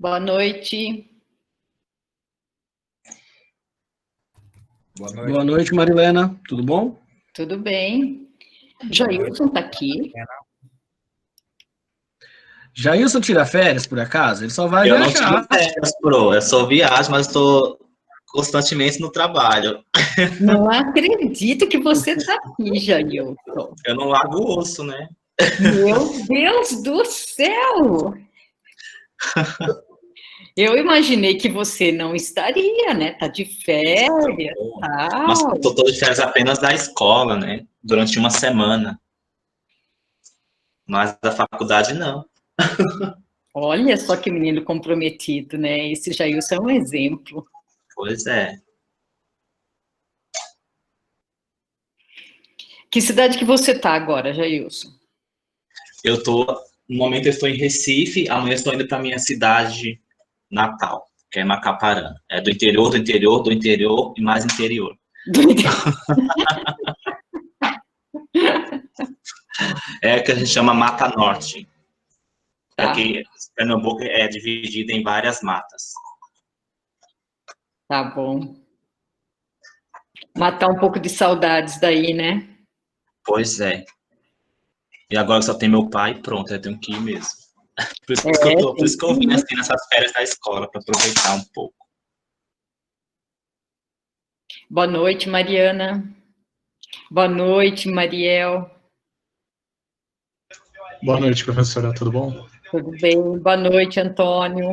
Boa noite. Boa noite. Boa noite, Marilena. Tudo bom? Tudo bem? Jailson está aqui. Jailson tira férias, por acaso? Ele só vai Eu não viajar. tiro férias, pro. Eu só viajo, mas estou constantemente no trabalho. Não acredito que você está aqui, Jailson. Eu não largo o osso, né? Meu Deus do céu! Eu imaginei que você não estaria, né? Tá de férias, tal. Mas estou de férias apenas da escola, né? Durante uma semana. Mas da faculdade, não. Olha só que menino comprometido, né? Esse Jailson é um exemplo. Pois é. Que cidade que você tá agora, Jailson? No momento eu estou em Recife, amanhã eu estou indo para minha cidade natal, que é Macaparana. É do interior, do interior, do interior e mais interior. É que a gente chama Mata Norte. Tá. Aqui, Pernambuco é dividido em várias matas. Tá bom. Matar um pouco de saudades daí, né? Pois é. E agora só tem meu pai, pronto, eu tenho que ir mesmo. Por isso que eu vim assim nessas férias da escola, para aproveitar um pouco. Boa noite, Mariana. Boa noite, Mariel. Boa noite, professora, tudo bom? Tudo bem? Boa noite, Antônio.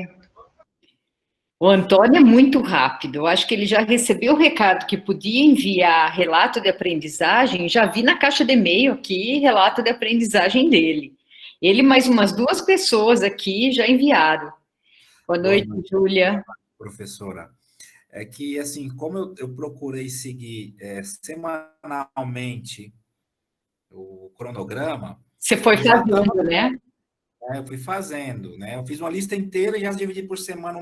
O Antônio é muito rápido. Eu acho que ele já recebeu o recado que podia enviar relato de aprendizagem. Já vi na caixa de e-mail aqui relato de aprendizagem dele. Ele mais umas 2 pessoas aqui já enviaram. Boa noite, Júlia. Professora. É que, assim, como eu procurei seguir semanalmente o cronograma... Você foi fazendo, né? Eu fui fazendo, né? Eu fiz uma lista inteira e já dividi por semana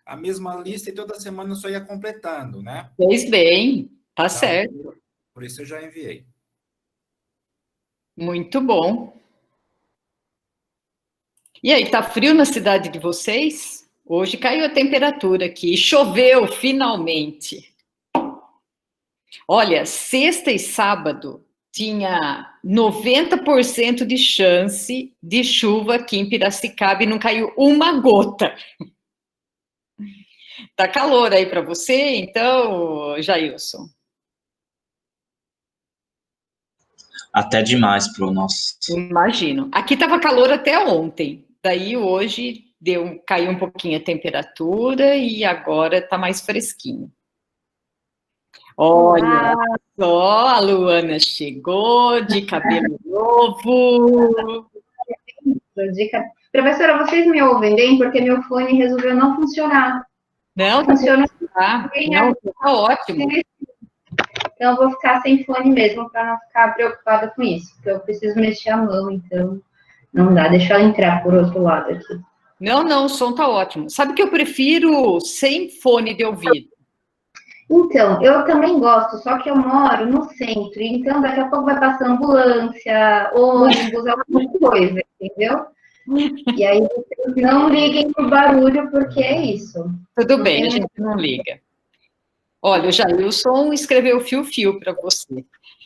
a mesma lista e toda semana eu só ia completando, né? Fez bem, tá Então, certo. por isso eu já enviei. Muito bom. E aí, tá frio na cidade de vocês? Hoje caiu a temperatura aqui, choveu finalmente. Olha, sexta e sábado tinha 90% de chance de chuva aqui em Piracicaba e não caiu uma gota. Tá calor aí para você, então, Jailson? Até demais pro nosso. Imagino. Aqui estava calor até ontem. Daí hoje caiu um pouquinho a temperatura e agora está mais fresquinho. Olha só, a Luana chegou de cabelo novo. Professora, vocês me ouvem bem? Porque meu fone resolveu não funcionar. Não, funciona. Não, tá ótimo. Então, eu vou ficar sem fone mesmo, para não ficar preocupada com isso, porque eu preciso mexer a mão, então não dá. Deixa ela entrar por outro lado aqui. Não, o som tá ótimo. Sabe que eu prefiro sem fone de ouvido? Então, eu também gosto, só que eu moro no centro, então daqui a pouco vai passar ambulância, ônibus, alguma coisa, entendeu? E aí, vocês não liguem pro barulho, porque é isso. Tudo bem, a gente não liga. Olha, o Jailson escreveu fio-fio para você.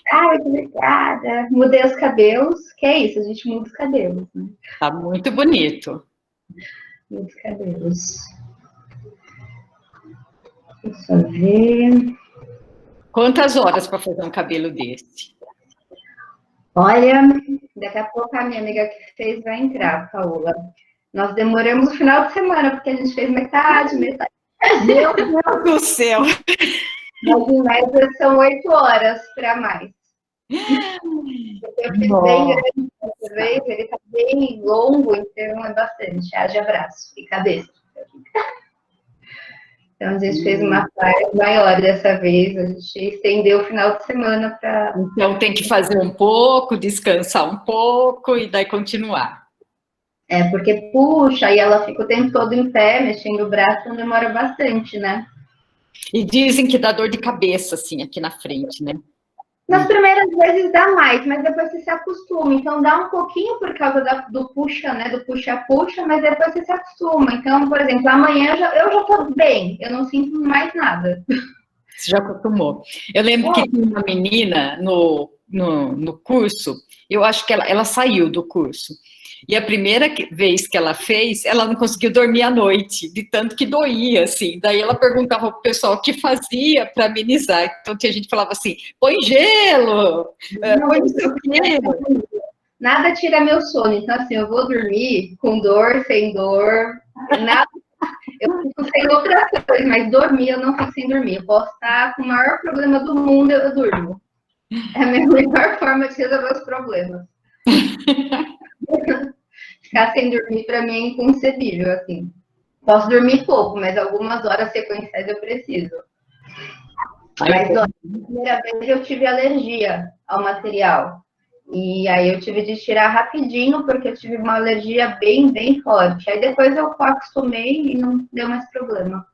Ai, obrigada. Mudei os cabelos, que é isso, a gente muda os cabelos, né? Tá muito bonito. Muda os cabelos. Deixa eu ver. Quantas horas para fazer um cabelo desse? Olha, daqui a pouco a minha amiga que fez vai entrar, Paola. Nós demoramos o final de semana, porque a gente fez metade. Meu Deus do céu! Mas em média são 8 horas para mais. Eu fiz bem grande dessa vez, ele está bem longo, então é bastante. Haja braço e cabeça. Então, a gente fez uma praia maior dessa vez, a gente estendeu o final de semana para... Então, tem que fazer um pouco, descansar um pouco e daí continuar. É, porque puxa, e ela fica o tempo todo em pé, mexendo o braço, então demora bastante, né? E dizem que dá dor de cabeça, assim, aqui na frente, né? Nas primeiras vezes dá mais, mas depois você se acostuma. Então dá um pouquinho por causa do puxa, né? Do puxa-puxa, mas depois você se acostuma. Então, por exemplo, amanhã eu já tô bem, eu não sinto mais nada. Você já acostumou. Eu lembro que tinha uma menina no curso, eu acho que ela saiu do curso. E a primeira vez que ela fez, ela não conseguiu dormir à noite, de tanto que doía, assim. Daí ela perguntava pro pessoal o que fazia para amenizar. Então tinha gente que falava assim, põe gelo, põe não sei o quê. Nada tira meu sono. Então, assim, eu vou dormir com dor, sem dor, nada. Eu fico sem outras coisas, mas dormir eu não fico sem dormir. Eu posso estar com o maior problema do mundo, eu durmo. É a minha melhor forma de resolver os problemas. Ficar sem dormir, para mim, é inconcebível, assim. Posso dormir pouco, mas algumas horas sequenciais eu preciso. Mas, ó, na primeira vez eu tive alergia ao material. E aí eu tive de tirar rapidinho, porque eu tive uma alergia bem, bem forte. Aí depois eu acostumei e não deu mais problema.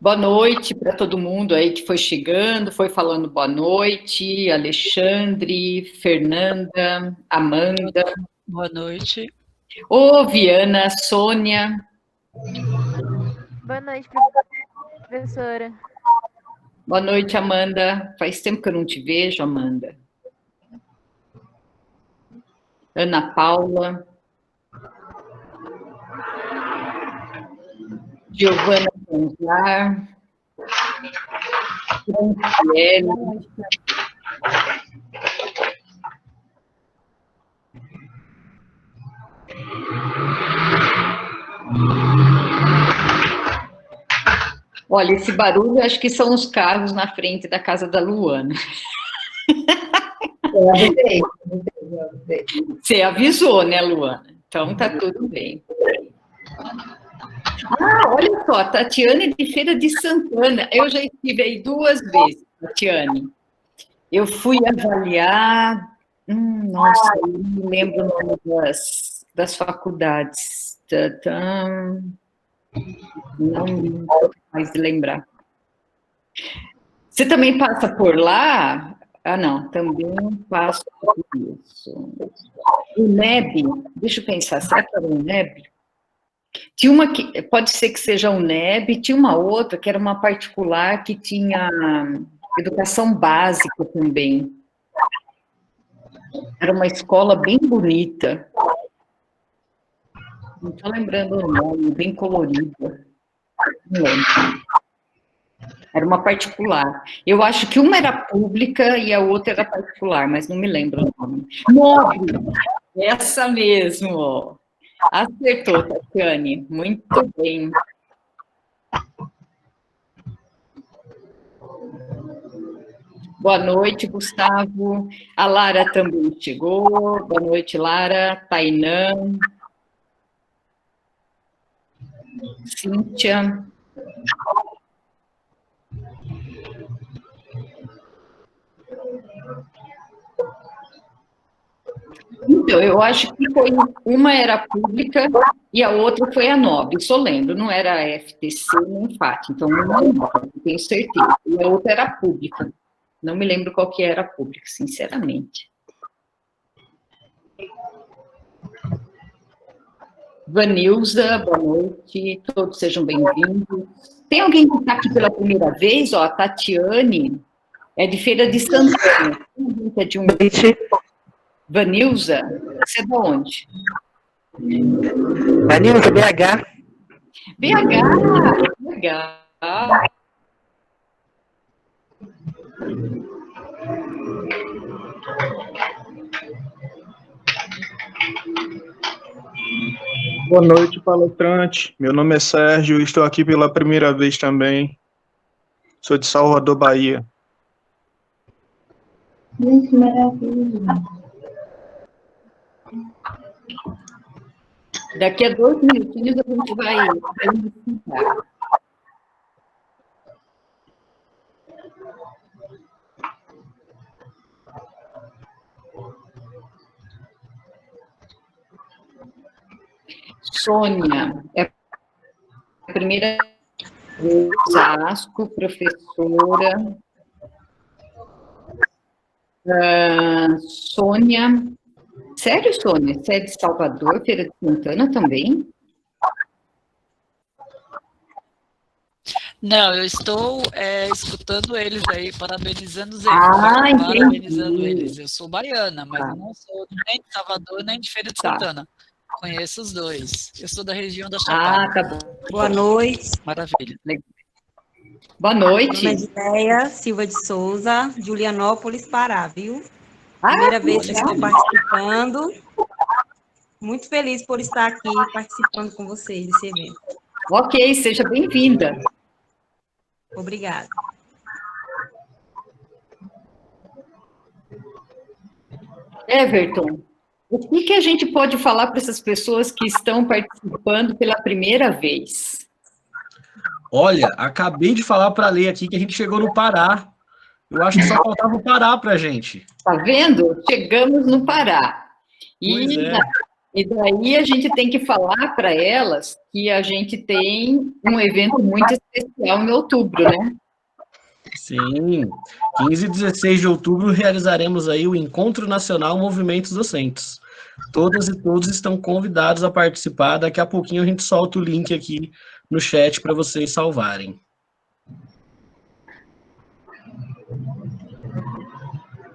Boa noite para todo mundo aí que foi chegando, foi falando boa noite, Alexandre, Fernanda, Amanda. Boa noite. Ô, Viana, Sônia. Boa noite, professora. Boa noite, Amanda. Faz tempo que eu não te vejo, Amanda. Ana Paula. Giovana Gonzar. Franciele. Olha, esse barulho, acho que são os carros na frente da casa da Luana. Eu avisei. Você avisou, né, Luana? Então tá tudo bem. Ah, olha só, Tatiane de Feira de Santana. Eu já estive aí 2 vezes, Tatiane. Eu fui avaliar... nossa, eu não me lembro o nome das faculdades. Não me mais lembrar. Você também passa por lá? Ah, não, também passo por isso. O NEB, deixa eu pensar, será que era o NEB? Tinha uma que, pode ser que seja o NEB, tinha uma outra que era uma particular que tinha educação básica também. Era uma escola bem bonita. Não estou lembrando o nome, bem colorida. Não lembro. Era uma particular. Eu acho que uma era pública e a outra era particular, mas não me lembro o nome. Nobre! Essa mesmo! Acertou, Tatiane. Muito bem. Boa noite, Gustavo. A Lara também chegou. Boa noite, Lara. Tainã. Cíntia. Então, eu acho que foi, uma era pública e a outra foi a Nobre, só lembro, não era a FTC nem FAT, então não tenho certeza. E a outra era pública, não me lembro qual que era a pública, sinceramente. Vanilza, boa noite, todos sejam bem-vindos. Tem alguém que está aqui pela primeira vez? Ó, a Tatiane é de Feira de Santana. É de Vanilza, você é de onde? Vanilza, BH. BH, legal. Boa noite, palestrante. Meu nome é Sérgio e estou aqui pela primeira vez também. Sou de Salvador, Bahia. Gente, maravilha. Daqui a 2 minutinhos a gente vai explicar. Sônia, é a primeira vez, Osasco, professora. Sônia. Sério, Sônia? Você é de Salvador, Feira de Santana também? Não, eu estou escutando eles aí, parabenizando eles. Parabenizando eles. Eu sou baiana, mas eu não sou nem de Salvador, nem de Feira de Santana. Conheço os dois. Eu sou da região da Chapada. Tá bom. Boa noite. Maravilha. Boa noite. Meu nome é Edneia Silva de Souza, Julianópolis, Pará, viu? Primeira vez que estou participando. Muito feliz por estar aqui participando com vocês desse evento. Ok, seja bem-vinda. Obrigada. Everton, o que a gente pode falar para essas pessoas que estão participando pela primeira vez? Olha, acabei de falar para a Lei aqui que a gente chegou no Pará. Eu acho que só faltava o Pará para a gente. Tá vendo? Chegamos no Pará. E daí a gente tem que falar para elas que a gente tem um evento muito especial em outubro, né? Sim, 15 e 16 de outubro realizaremos aí o Encontro Nacional Movimentos Docentes. Todas e todos estão convidados a participar. Daqui a pouquinho a gente solta o link aqui no chat para vocês salvarem.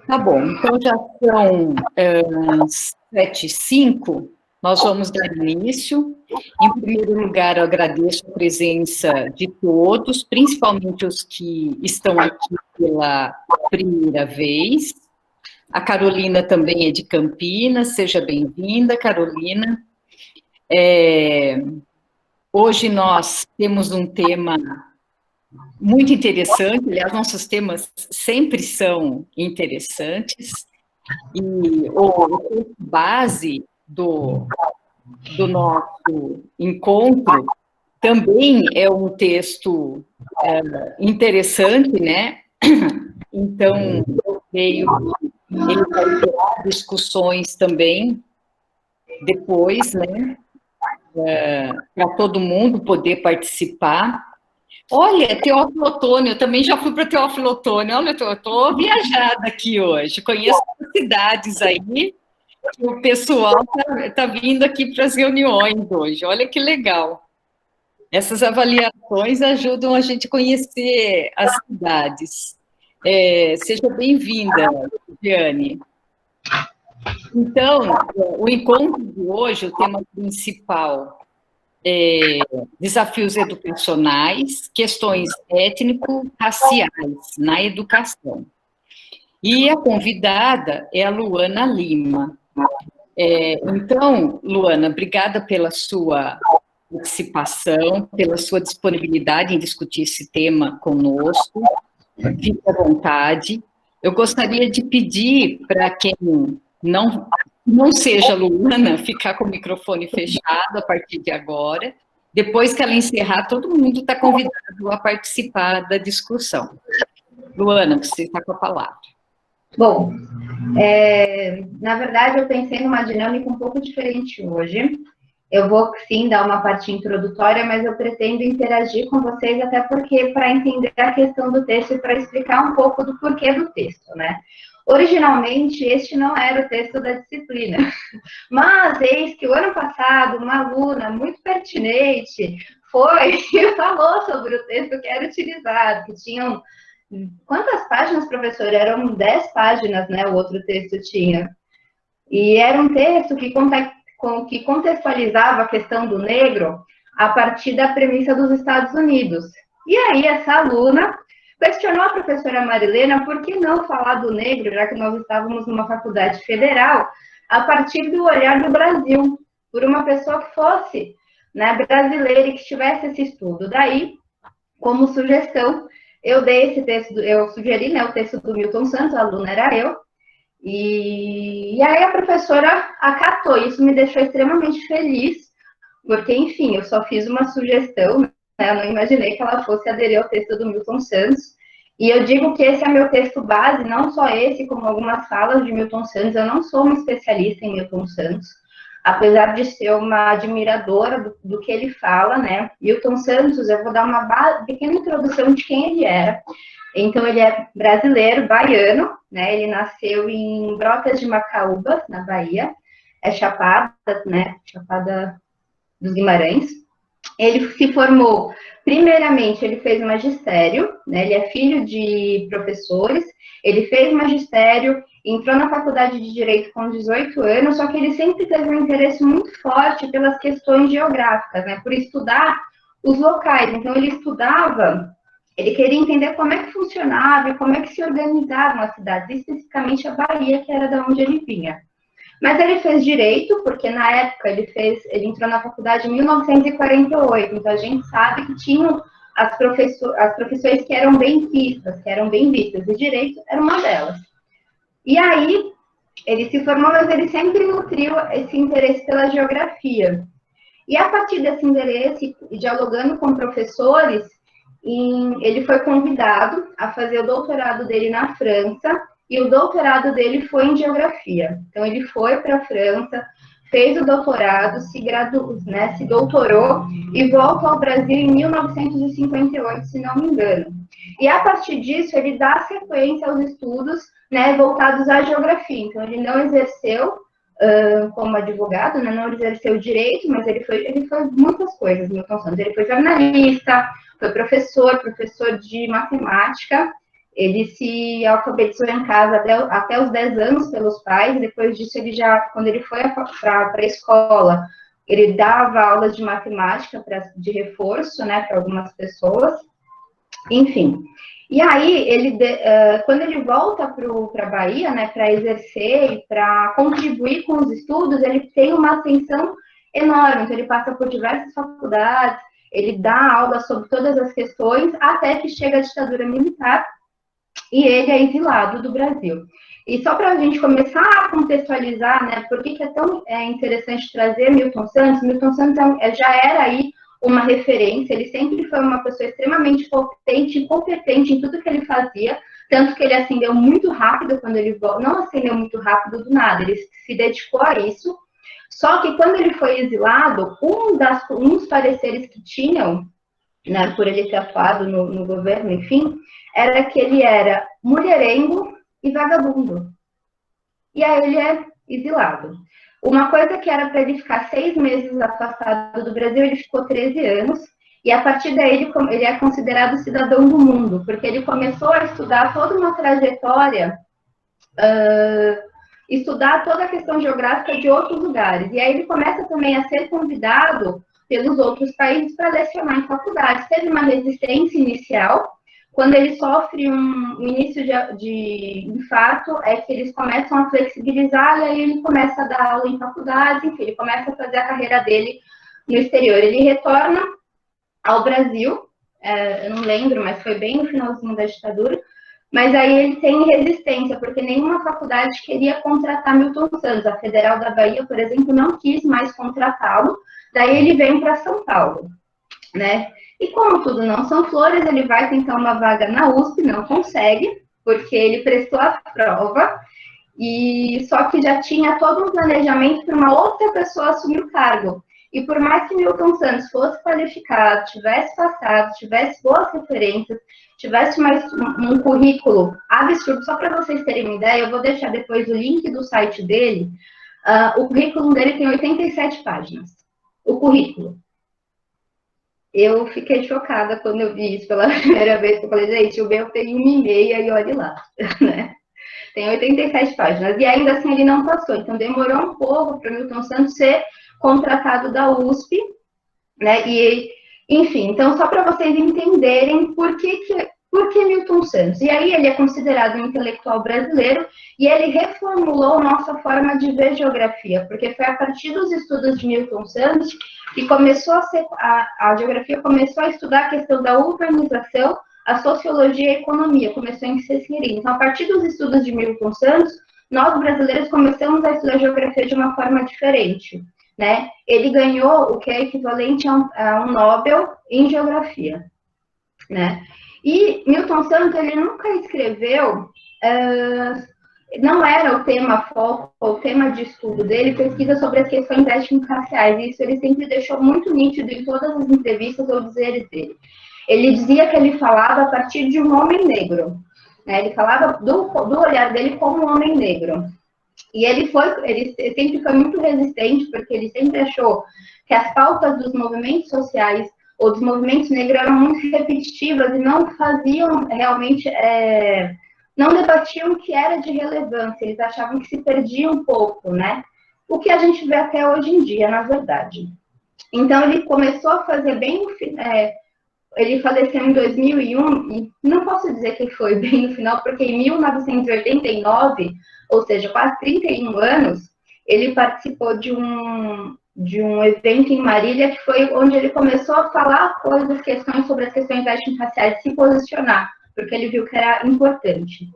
Tá bom, então já são 7h05, nós vamos dar início. Em primeiro lugar, eu agradeço a presença de todos, principalmente os que estão aqui pela primeira vez. A Carolina também é de Campinas, seja bem-vinda, Carolina. Hoje nós temos um tema muito interessante, aliás, nossos temas sempre são interessantes, e o texto base do nosso encontro também é um texto interessante, né? Então, eu creio que ele vai ter discussões também depois, né? Para todo mundo poder participar. Olha, Teófilo Otoni, eu também já fui para Teófilo Otoni. Olha, eu estou viajada aqui hoje. Conheço as cidades aí, que o pessoal está vindo aqui para as reuniões hoje. Olha que legal. Essas avaliações ajudam a gente a conhecer as cidades. Seja bem-vinda, Diane. Então, o encontro de hoje, o tema principal é desafios educacionais, questões étnico-raciais na educação. E a convidada é a Luana Lima. Então, Luana, obrigada pela sua participação, pela sua disponibilidade em discutir esse tema conosco. Fique à vontade. Eu gostaria de pedir para quem não seja Luana, ficar com o microfone fechado a partir de agora. Depois que ela encerrar, todo mundo está convidado a participar da discussão. Luana, você está com a palavra. Bom, na verdade, eu pensei numa dinâmica um pouco diferente hoje. Eu vou, sim, dar uma parte introdutória, mas eu pretendo interagir com vocês, até porque para entender a questão do texto e para explicar um pouco do porquê do texto, né? Originalmente, este não era o texto da disciplina, mas eis que o ano passado, uma aluna muito pertinente foi e falou sobre o texto que era utilizado, que tinham... Quantas páginas, professor? Eram 10 páginas, né? O outro texto tinha. E era um texto que contextualizava a questão do negro a partir da premissa dos Estados Unidos. E aí, essa aluna questionou a professora Marilena por que não falar do negro, já que nós estávamos numa faculdade federal, a partir do olhar do Brasil, por uma pessoa que fosse, né, brasileira e que tivesse esse estudo. Daí, como sugestão, eu dei esse texto, eu sugeri, né, o texto do Milton Santos, a aluna era eu, e aí a professora acatou. Isso me deixou extremamente feliz, porque, enfim, eu só fiz uma sugestão, né, eu não imaginei que ela fosse aderir ao texto do Milton Santos, e eu digo que esse é meu texto base, não só esse, como algumas falas de Milton Santos. Eu não sou uma especialista em Milton Santos, apesar de ser uma admiradora do que ele fala, né? Milton Santos, eu vou dar uma pequena introdução de quem ele era. Então, ele é brasileiro, baiano, né? Ele nasceu em Brotas de Macaúba, na Bahia. É Chapada, né? Chapada dos Guimarães. Ele se formou, primeiramente, ele fez magistério, né? Ele é filho de professores. Ele fez magistério, entrou na faculdade de Direito com 18 anos, só que ele sempre teve um interesse muito forte pelas questões geográficas, né? Por estudar os locais. Então, ele estudava... Ele queria entender como é que funcionava e como é que se organizavam as cidades, especificamente a Bahia, que era da onde ele vinha. Mas ele fez direito, porque na época ele entrou na faculdade em 1948, então a gente sabe que tinham as profissões que eram bem vistas, e direito era uma delas. E aí, ele se formou, mas ele sempre nutriu esse interesse pela geografia. E a partir desse interesse, dialogando com professores, ele foi convidado a fazer o doutorado dele na França, e o doutorado dele foi em geografia. Então, ele foi para a França, fez o doutorado, se graduou, né, se doutorou, e volta ao Brasil em 1958, se não me engano. E a partir disso, ele dá sequência aos estudos, né, voltados à geografia. Então, ele não exerceu como advogado, né, não exerceu direito, mas ele foi muitas coisas, Milton Santos. Ele foi jornalista, foi professor de matemática. Ele se alfabetizou em casa até os 10 anos pelos pais. Depois disso, quando ele foi para a escola, ele dava aulas de matemática de reforço, né, para algumas pessoas. Enfim. E aí, quando ele volta para a Bahia, né, para exercer e para contribuir com os estudos, ele tem uma ascensão enorme. Então, ele passa por diversas faculdades, ele dá aula sobre todas as questões, até que chega a ditadura militar e ele é exilado do Brasil. E só para a gente começar a contextualizar, né, por que é tão interessante trazer Milton Santos já era aí uma referência, ele sempre foi uma pessoa extremamente potente e competente em tudo que ele fazia, tanto que ele ascendeu muito rápido quando ele voltou, não ascendeu muito rápido do nada, ele se dedicou a isso, só que quando ele foi exilado, um dos pareceres que tinham, né, por ele ter atuado no governo, enfim, era que ele era mulherengo e vagabundo. E aí ele é exilado. Uma coisa que era para ele ficar 6 meses afastado do Brasil, ele ficou 13 anos, e a partir daí ele é considerado cidadão do mundo, porque ele começou a estudar toda uma trajetória, estudar toda a questão geográfica de outros lugares. E aí ele começa também a ser convidado pelos outros países para lecionar em faculdades. Teve uma resistência inicial. Quando ele sofre um início de infarto, é que eles começam a flexibilizar, e aí ele começa a dar aula em faculdades, enfim, ele começa a fazer a carreira dele no exterior. Ele retorna ao Brasil, eu não lembro, mas foi bem no finalzinho da ditadura, mas aí ele tem resistência, porque nenhuma faculdade queria contratar Milton Santos. A Federal da Bahia, por exemplo, não quis mais contratá-lo, daí ele vem para São Paulo, né? E como tudo não são flores, ele vai tentar uma vaga na USP, não consegue, porque ele prestou a prova, e só que já tinha todo um planejamento para uma outra pessoa assumir o cargo. E por mais que Milton Santos fosse qualificado, tivesse passado, tivesse boas referências, tivesse um currículo absurdo, só para vocês terem uma ideia, eu vou deixar depois o link do site dele, o currículo dele tem 87 páginas, o currículo. Eu fiquei chocada quando eu vi isso pela primeira vez, eu falei, gente, o meu tem 1,5 e olhe lá, né? Tem 87 páginas, e ainda assim ele não passou, então demorou um pouco para o Milton Santos ser contratado da USP, né, e, enfim, então só para vocês entenderem por que Milton Santos. E aí ele é considerado um intelectual brasileiro, e ele reformulou nossa forma de ver geografia, porque foi a partir dos estudos de Milton Santos que começou a geografia começou a estudar a questão da urbanização, a sociologia e a economia, começou a se inserir. Então, a partir dos estudos de Milton Santos, nós brasileiros começamos a estudar geografia de uma forma diferente, né? Ele ganhou o que é equivalente a um Nobel em geografia, né? E Milton Santos, ele nunca escreveu, não era o tema foco, o tema de estudo dele, pesquisa sobre as questões étnico-raciais, e isso ele sempre deixou muito nítido em todas as entrevistas ou dizeres dele. ele dizia que ele falava a partir de um homem negro, né? Ele falava do olhar dele como um homem negro. E ele sempre foi muito resistente, porque ele sempre achou que as pautas dos movimentos sociais ou dos movimentos negros eram muito repetitivas e não faziam realmente, não debatiam o que era de relevância, eles achavam que se perdia um pouco, né? O que a gente vê até hoje em dia, na verdade. Então, ele começou a fazer bem, ele faleceu em 2001, e não posso dizer que foi bem no final, porque em 1989, ou seja, quase 31 anos, ele participou de um evento em Marília, que foi onde ele começou a falar questões sobre as questões étnico-raciais, se posicionar, porque ele viu que era importante.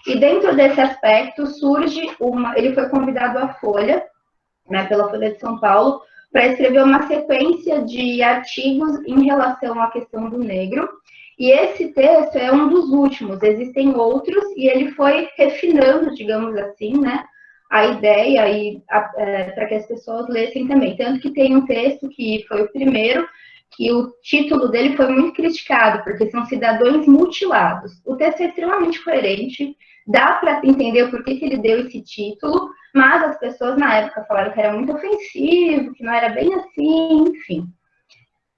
E dentro desse aspecto surge ele foi convidado à Folha, né, pela Folha de São Paulo, para escrever uma sequência de artigos em relação à questão do negro, e esse texto é um dos últimos, existem outros, e ele foi refinando, digamos assim, né, a ideia para que as pessoas lessem também. Tanto que tem um texto que foi o primeiro, que o título dele foi muito criticado, porque são cidadãos mutilados. O texto é extremamente coerente, dá para entender por que ele deu esse título, mas as pessoas na época falaram que era muito ofensivo, que não era bem assim, enfim.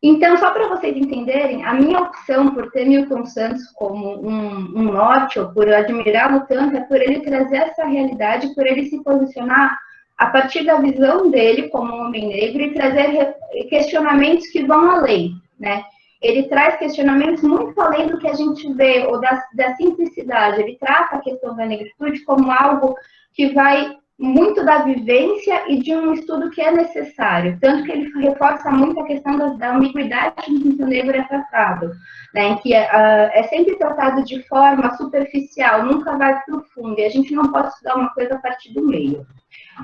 Então, só para vocês entenderem, a minha opção por ter Milton Santos como um norte, ou por admirá-lo tanto, é por ele trazer essa realidade, por ele se posicionar a partir da visão dele como um homem negro e trazer questionamentos que vão além, né? Ele traz questionamentos muito além do que a gente vê, ou da simplicidade. Ele trata a questão da negritude como algo que vai muito da vivência e de um estudo que é necessário. Tanto que ele reforça muito a questão da ambiguidade em que o negro é tratado, né? Em que é sempre tratado de forma superficial, nunca vai para o fundo, e a gente não pode estudar uma coisa a partir do meio.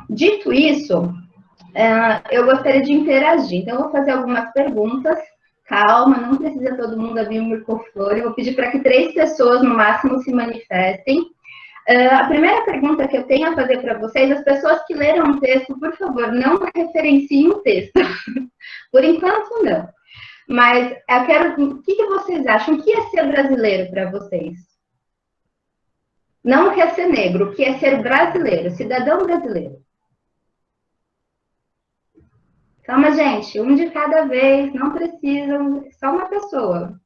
Dito isso, eu gostaria de interagir. Então, eu vou fazer algumas perguntas. Calma, não precisa todo mundo abrir o microfone. Eu vou pedir para que 3 pessoas, no máximo, se manifestem. A primeira pergunta que eu tenho a fazer para vocês, as pessoas que leram o texto, por favor, não referenciem o texto. Por enquanto, não. Mas eu quero... O que vocês acham? O que é ser brasileiro para vocês? Não o que é ser negro, o que é ser brasileiro, cidadão brasileiro. Calma, gente, um de cada vez, não precisam, só uma pessoa.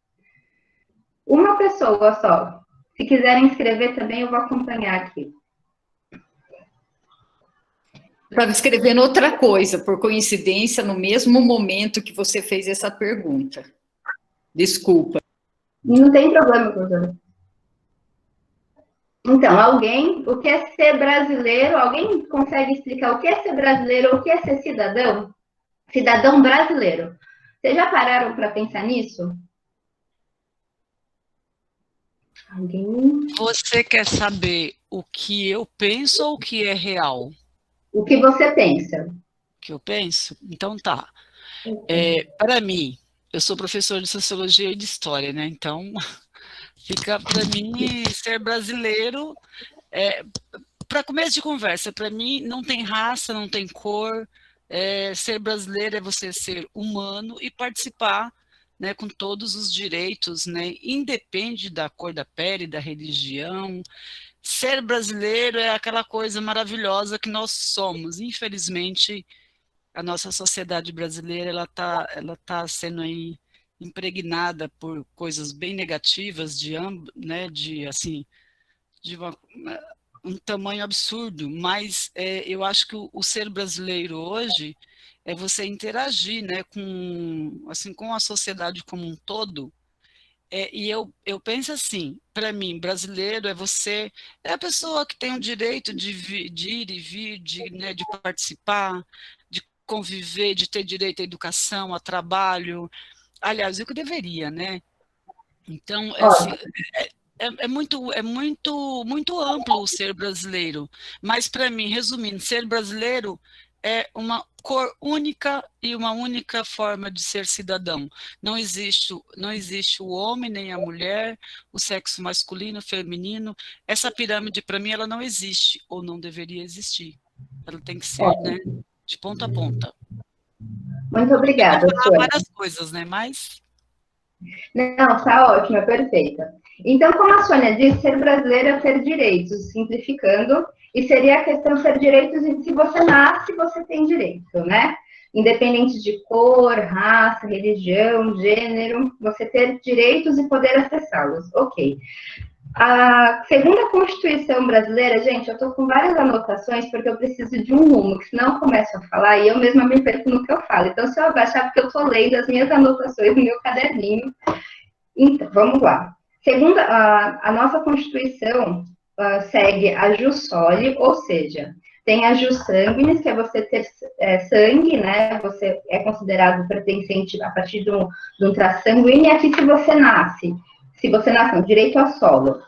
Uma pessoa só. Se quiserem escrever também, eu vou acompanhar aqui. Estava escrevendo outra coisa, por coincidência, no mesmo momento que você fez essa pergunta. Desculpa. Não tem problema, professora. Então, o que é ser brasileiro? Alguém consegue explicar o que é ser brasileiro ou o que é ser cidadão? Cidadão brasileiro. Vocês já pararam para pensar nisso? Alguém? Você quer saber o que eu penso ou o que é real? O que você pensa. O que eu penso? Então tá. Para mim, eu sou professor de Sociologia e de História, né? Então, fica para mim ser brasileiro... para começo de conversa, para mim não tem raça, não tem cor, ser brasileiro é você ser humano e participar, né, com todos os direitos, né, independe da cor da pele, da religião. Ser brasileiro é aquela coisa maravilhosa que nós somos. Infelizmente, a nossa sociedade brasileira ela tá sendo aí impregnada por coisas bem negativas, né, de um tamanho absurdo, mas eu acho que o ser brasileiro hoje é você interagir, né, com a sociedade como um todo, e eu penso assim, para mim, brasileiro é a pessoa que tem o direito de ir e vir, né, de participar, de conviver, de ter direito à educação, a trabalho, aliás, o que deveria, né? Então, é muito amplo o ser brasileiro, mas para mim, resumindo, ser brasileiro é uma cor única e uma única forma de ser cidadão. Não existe o homem nem a mulher, o sexo masculino, feminino. Essa pirâmide, para mim, ela não existe, ou não deveria existir. Ela tem que ser, né, de ponta a ponta. Muito obrigada. Falar várias coisas, né, mas... Não, tá ótima, perfeita. Então, como a Sônia disse, ser brasileiro é ter direitos, simplificando, e seria a questão de ter direitos, e se você nasce, você tem direito, né? Independente de cor, raça, religião, gênero, você ter direitos e poder acessá-los. Ok. A segunda Constituição brasileira, gente, eu estou com várias anotações porque eu preciso de um rumo, que senão eu começo a falar e eu mesma me perco no que eu falo. Então, se eu abaixar, porque eu estou lendo as minhas anotações no meu caderninho. Então, vamos lá. Segundo, a nossa Constituição segue a jus soli, ou seja, tem a jus sanguinis, que é você ter sangue, né? Você é considerado pertencente a partir de um traço sanguíneo, e aqui se você nasce não, direito ao solo.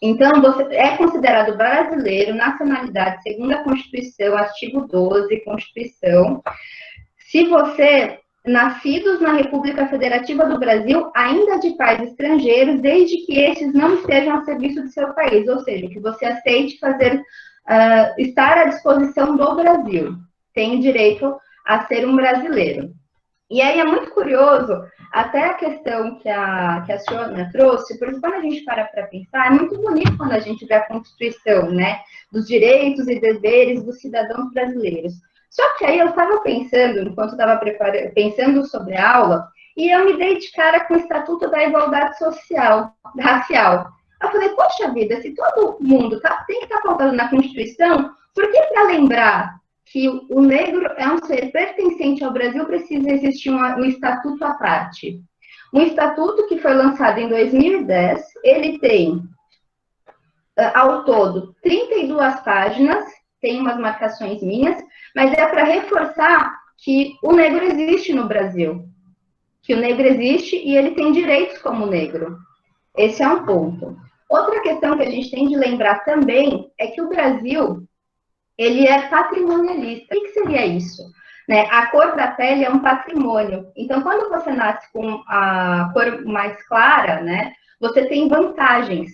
Então, você é considerado brasileiro, nacionalidade, segundo a Constituição, artigo 12, Constituição, se você, nascidos na República Federativa do Brasil, ainda de pais estrangeiros, desde que estes não estejam a serviço do seu país, ou seja, que você aceite estar à disposição do Brasil, tem direito a ser um brasileiro. E aí é muito curioso, até a questão que a Sônia trouxe, porque quando a gente para pensar, é muito bonito quando a gente vê a Constituição, né, dos direitos e deveres dos cidadãos brasileiros. Só que aí eu estava pensando, enquanto estava pensando sobre a aula, e eu me dei de cara com o Estatuto da Igualdade Racial. Eu falei, poxa vida, se todo mundo tem que estar pautado na Constituição, por que para lembrar que o negro é um ser pertencente ao Brasil, precisa existir um estatuto à parte? Um estatuto que foi lançado em 2010, ele tem, ao todo, 32 páginas, tem umas marcações minhas, mas é para reforçar que o negro existe no Brasil, que o negro existe e ele tem direitos como negro. Esse é um ponto. Outra questão que a gente tem de lembrar também é que o Brasil, ele é patrimonialista. O que seria isso? Né? A cor da pele é um patrimônio. Então, quando você nasce com a cor mais clara, né, você tem vantagens.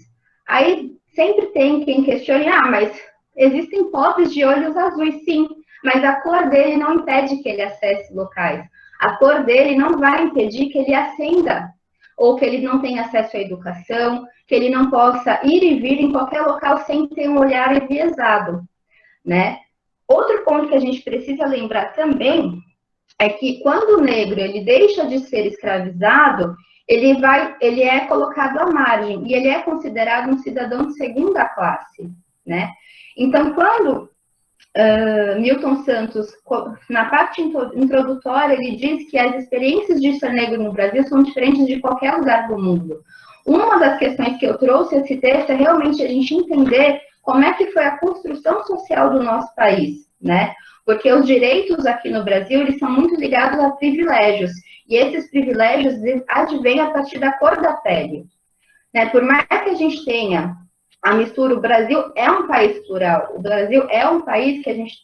Aí, sempre tem quem questione, mas existem pobres de olhos azuis, sim, mas a cor dele não impede que ele acesse locais. A cor dele não vai impedir que ele ascenda, ou que ele não tenha acesso à educação, que ele não possa ir e vir em qualquer local sem ter um olhar enviesado, né? Outro ponto que a gente precisa lembrar também é que quando o negro ele deixa de ser escravizado, ele é colocado à margem e ele é considerado um cidadão de segunda classe, né? Então, quando Milton Santos, na parte introdutória, ele diz que as experiências de ser negro no Brasil são diferentes de qualquer lugar do mundo. Uma das questões que eu trouxe esse texto é realmente a gente entender como é que foi a construção social do nosso país, né? Porque os direitos aqui no Brasil, eles são muito ligados a privilégios, e esses privilégios advêm a partir da cor da pele, né? Por mais que a gente tenha a mistura, o Brasil é um país plural, o Brasil é um país que a gente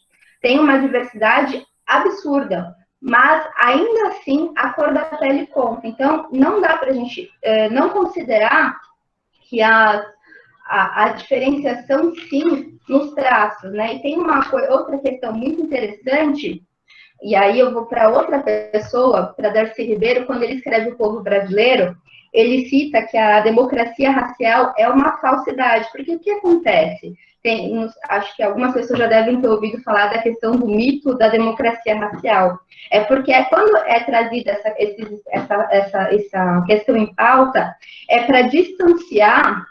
tem uma diversidade absurda, mas ainda assim a cor da pele conta. Então, não dá para a gente não considerar que a diferenciação, sim, nos traços, né? E tem outra questão muito interessante, e aí eu vou para outra pessoa, para Darcy Ribeiro, quando ele escreve O Povo Brasileiro, ele cita que a democracia racial é uma falsidade, porque o que acontece? Acho que algumas pessoas já devem ter ouvido falar da questão do mito da democracia racial. É porque quando é trazida essa questão em pauta, é para distanciar,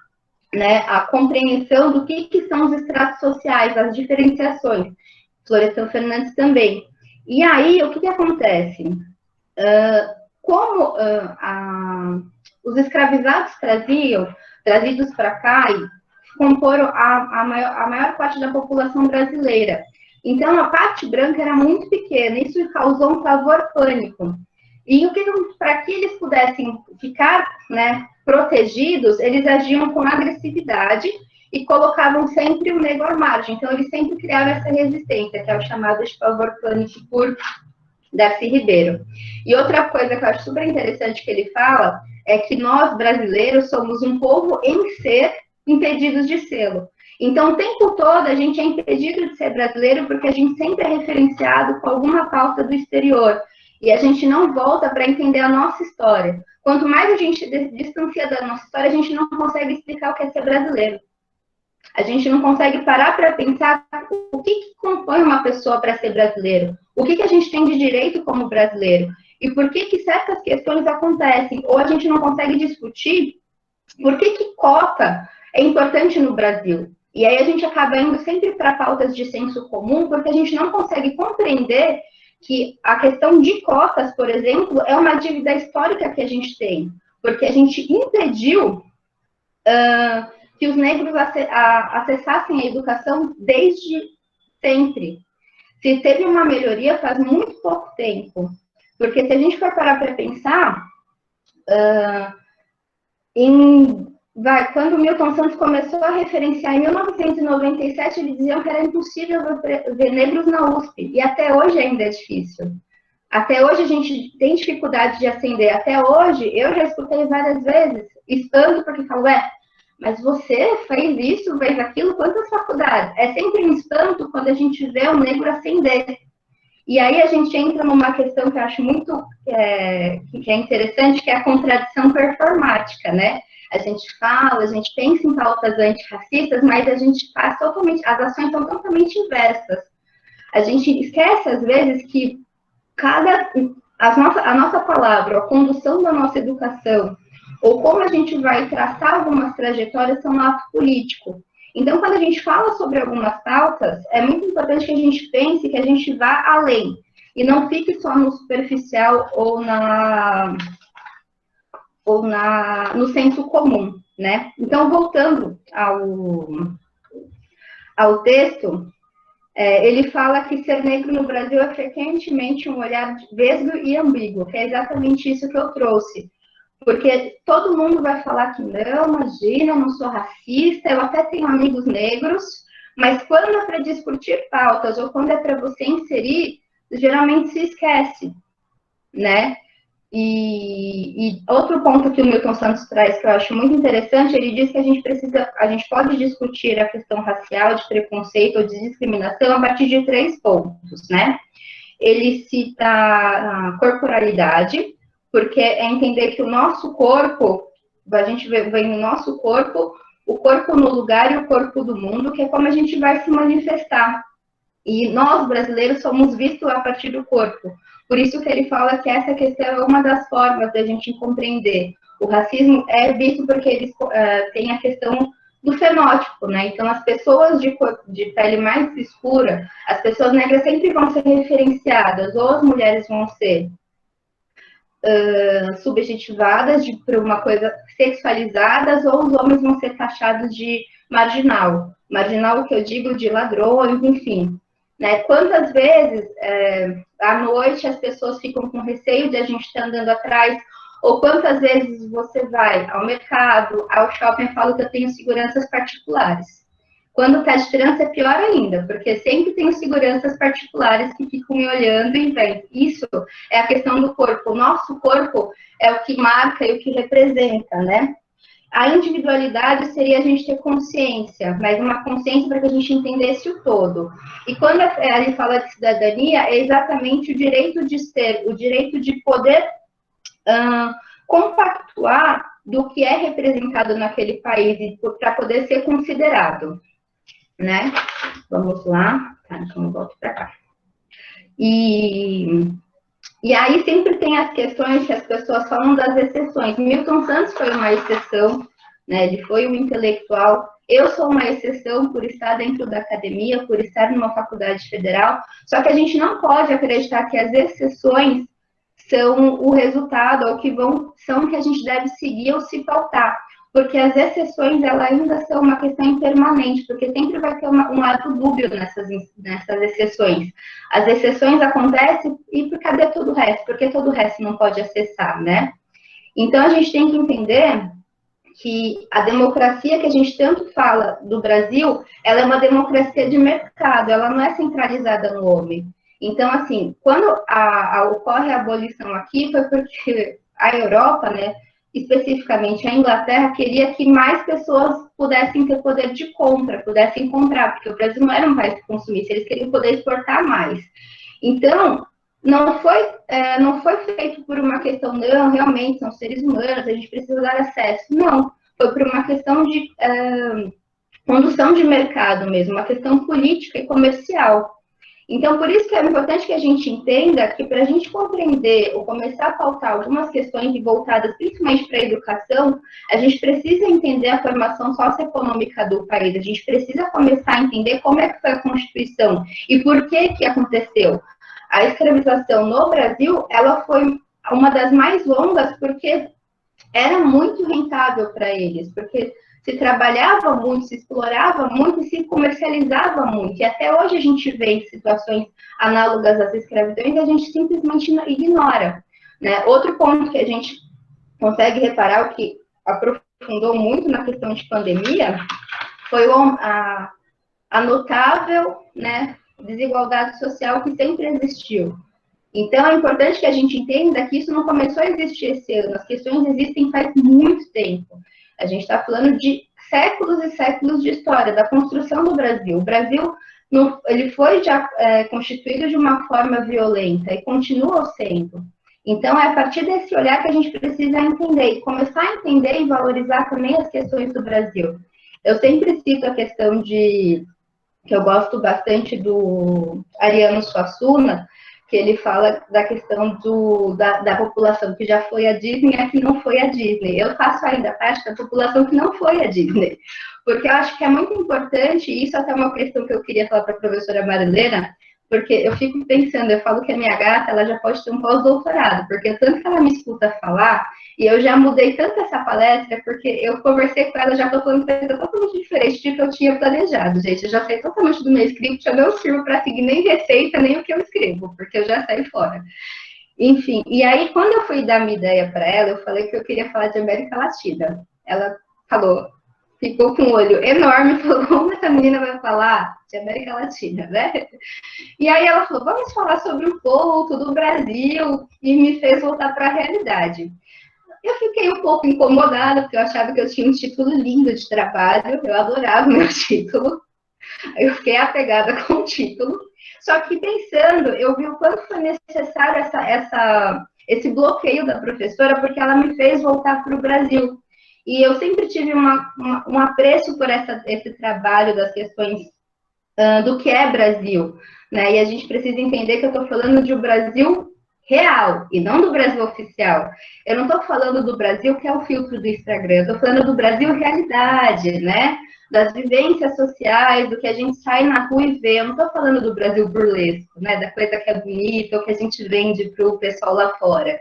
né, a compreensão do que são os estratos sociais, as diferenciações. Florestan Fernandes também. E aí, o que acontece? Como os escravizados trazidos para cá, comporam a maior parte da população brasileira. Então, a parte branca era muito pequena, isso causou um pavor pânico. E para que eles pudessem ficar, né, protegidos, eles agiam com agressividade e colocavam sempre o negro à margem. Então, eles sempre criaram essa resistência, que é o chamado de pavor pânico por Darcy Ribeiro. E outra coisa que eu acho super interessante que ele fala é que nós, brasileiros, somos um povo em ser impedidos de sê-lo. Então, o tempo todo, a gente é impedido de ser brasileiro porque a gente sempre é referenciado com alguma pauta do exterior. E a gente não volta para entender a nossa história. Quanto mais a gente distancia da nossa história, a gente não consegue explicar o que é ser brasileiro. A gente não consegue parar para pensar o que compõe uma pessoa para ser brasileiro, o que a gente tem de direito como brasileiro, e por que certas questões acontecem, ou a gente não consegue discutir por que cota é importante no Brasil. E aí a gente acaba indo sempre para pautas de senso comum, porque a gente não consegue compreender que a questão de cotas, por exemplo, é uma dívida histórica que a gente tem, porque a gente impediu que os negros acessassem a educação desde sempre. Se teve uma melhoria faz muito pouco tempo, porque se a gente for parar para pensar, quando o Milton Santos começou a referenciar em 1997, eles diziam que era impossível ver negros na USP, e até hoje ainda é difícil. Até hoje a gente tem dificuldade de ascender, até hoje eu já escutei várias vezes, espanto porque falo, mas você fez isso, fez aquilo, quantas faculdades? É sempre um espanto quando a gente vê o negro ascender. E aí a gente entra numa questão que eu acho muito que é interessante, que é a contradição performática, né? A gente fala, a gente pensa em pautas antirracistas, mas a gente faz totalmente, as ações são totalmente inversas. A gente esquece, às vezes, que a nossa palavra, a condução da nossa educação, ou como a gente vai traçar algumas trajetórias, são um ato político. Então, quando a gente fala sobre algumas pautas, é muito importante que a gente pense, que a gente vá além, e não fique só no superficial ou no senso comum, né? Então, voltando ao texto, ele fala que ser negro no Brasil é frequentemente um olhar vesgo e ambíguo, que é exatamente isso que eu trouxe. Porque todo mundo vai falar que não, imagina, eu não sou racista, eu até tenho amigos negros, mas quando é para discutir pautas ou quando é para você inserir, geralmente se esquece, né? E outro ponto que o Milton Santos traz, que eu acho muito interessante, ele diz que a gente pode discutir a questão racial, de preconceito ou de discriminação a partir de 3 pontos, né? Ele cita a corporalidade, porque é entender que o nosso corpo, a gente vem no nosso corpo, o corpo no lugar e o corpo do mundo, que é como a gente vai se manifestar. E nós, brasileiros, somos vistos a partir do corpo. Por isso que ele fala que essa questão é uma das formas da gente compreender. O racismo é visto porque eles têm a questão do fenótipo, né? Então, as pessoas de pele mais escura, as pessoas negras sempre vão ser referenciadas, ou as mulheres vão ser subjetivadas por uma coisa sexualizadas, ou os homens vão ser taxados de marginal. Marginal, o que eu digo, de ladrões, enfim. Né? Quantas vezes, à noite, as pessoas ficam com receio de a gente estar andando atrás, ou quantas vezes você vai ao mercado, ao shopping, e fala que eu tenho seguranças particulares. Quando está de trânsito é pior ainda, porque sempre tem seguranças particulares que ficam me olhando e vendo. Isso é a questão do corpo. O nosso corpo é o que marca e o que representa, né? A individualidade seria a gente ter consciência, mas uma consciência para que a gente entendesse o todo. E quando ele fala de cidadania, é exatamente o direito de ser, o direito de poder compactuar do que é representado naquele país para poder ser considerado. Né? Vamos lá. Tá, então eu volto para cá. E aí sempre tem as questões que as pessoas falam das exceções. Milton Santos foi uma exceção, né? Ele foi um intelectual. Eu sou uma exceção por estar dentro da academia, por estar numa faculdade federal. Só que a gente não pode acreditar que as exceções são o resultado, ou são que a gente deve seguir ou se pautar. Porque as exceções, elas ainda são uma questão impermanente, porque sempre vai ter um lado dúbio nessas exceções. As exceções acontecem e cadê todo o resto? Porque todo o resto não pode acessar, né? Então, a gente tem que entender que a democracia que a gente tanto fala do Brasil, ela é uma democracia de mercado, ela não é centralizada no homem. Então, assim, quando ocorre a abolição aqui, foi porque a Europa, né, especificamente a Inglaterra, queria que mais pessoas pudessem ter poder de compra, pudessem comprar, porque o Brasil não era um país que consumisse, eles queriam poder exportar mais. Então, não foi feito por uma questão, não, realmente são seres humanos, a gente precisa dar acesso. Não, foi por uma questão de condução de mercado mesmo, uma questão política e comercial. Então, por isso que é importante que a gente entenda que para a gente compreender ou começar a pautar algumas questões voltadas principalmente para a educação, a gente precisa entender a formação socioeconômica do país, a gente precisa começar a entender como é que foi a Constituição e por que aconteceu. A escravização no Brasil, ela foi uma das mais longas porque era muito rentável para eles, porque se trabalhava muito, se explorava muito e se comercializava muito. E até hoje a gente vê situações análogas às escravidões e a gente simplesmente ignora. Né? Outro ponto que a gente consegue reparar, o que aprofundou muito na questão de pandemia, foi a notável, né, desigualdade social que sempre existiu. Então, é importante que a gente entenda que isso não começou a existir esse ano, as questões existem faz muito tempo. A gente está falando de séculos e séculos de história, da construção do Brasil. O Brasil, ele foi já constituído de uma forma violenta e continua sendo. Então, é a partir desse olhar que a gente precisa entender, e começar a entender e valorizar também as questões do Brasil. Eu sempre cito a questão que eu gosto bastante do Ariano Suassuna, que ele fala da questão da população que já foi à Disney e a que não foi à Disney. Eu faço ainda parte da população que não foi à Disney, porque eu acho que é muito importante, e isso até é uma questão que eu queria falar para a professora Marilena, porque eu fico pensando, eu falo que a minha gata, ela já pode ter um pós-doutorado, porque tanto que ela me escuta falar, e eu já mudei tanto essa palestra, porque eu conversei com ela, já estou falando coisa totalmente diferente do que eu tinha planejado, gente. Eu já sei totalmente do meu script, eu não sirvo para seguir nem receita, nem o que eu escrevo, porque eu já saí fora. Enfim, e aí, quando eu fui dar minha ideia para ela, eu falei que eu queria falar de América Latina. Ela falou, ficou com o olho enorme, falou, como essa menina vai falar de América Latina, né? E aí ela falou, vamos falar sobre o ponto do Brasil, e me fez voltar para a realidade. Eu fiquei um pouco incomodada, porque eu achava que eu tinha um título lindo de trabalho, eu adorava o meu título, eu fiquei apegada com o título, só que pensando, eu vi o quanto foi necessário esse bloqueio da professora, porque ela me fez voltar para o Brasil. E eu sempre tive um apreço por esse trabalho das questões do que é Brasil, né? E a gente precisa entender que eu estou falando de um Brasil real, e não do Brasil oficial. Eu não estou falando do Brasil que é o filtro do Instagram, eu estou falando do Brasil realidade, né? Das vivências sociais, do que a gente sai na rua e vê. Eu não estou falando do Brasil burlesco, né? Da coisa que é bonita, ou que a gente vende para o pessoal lá fora.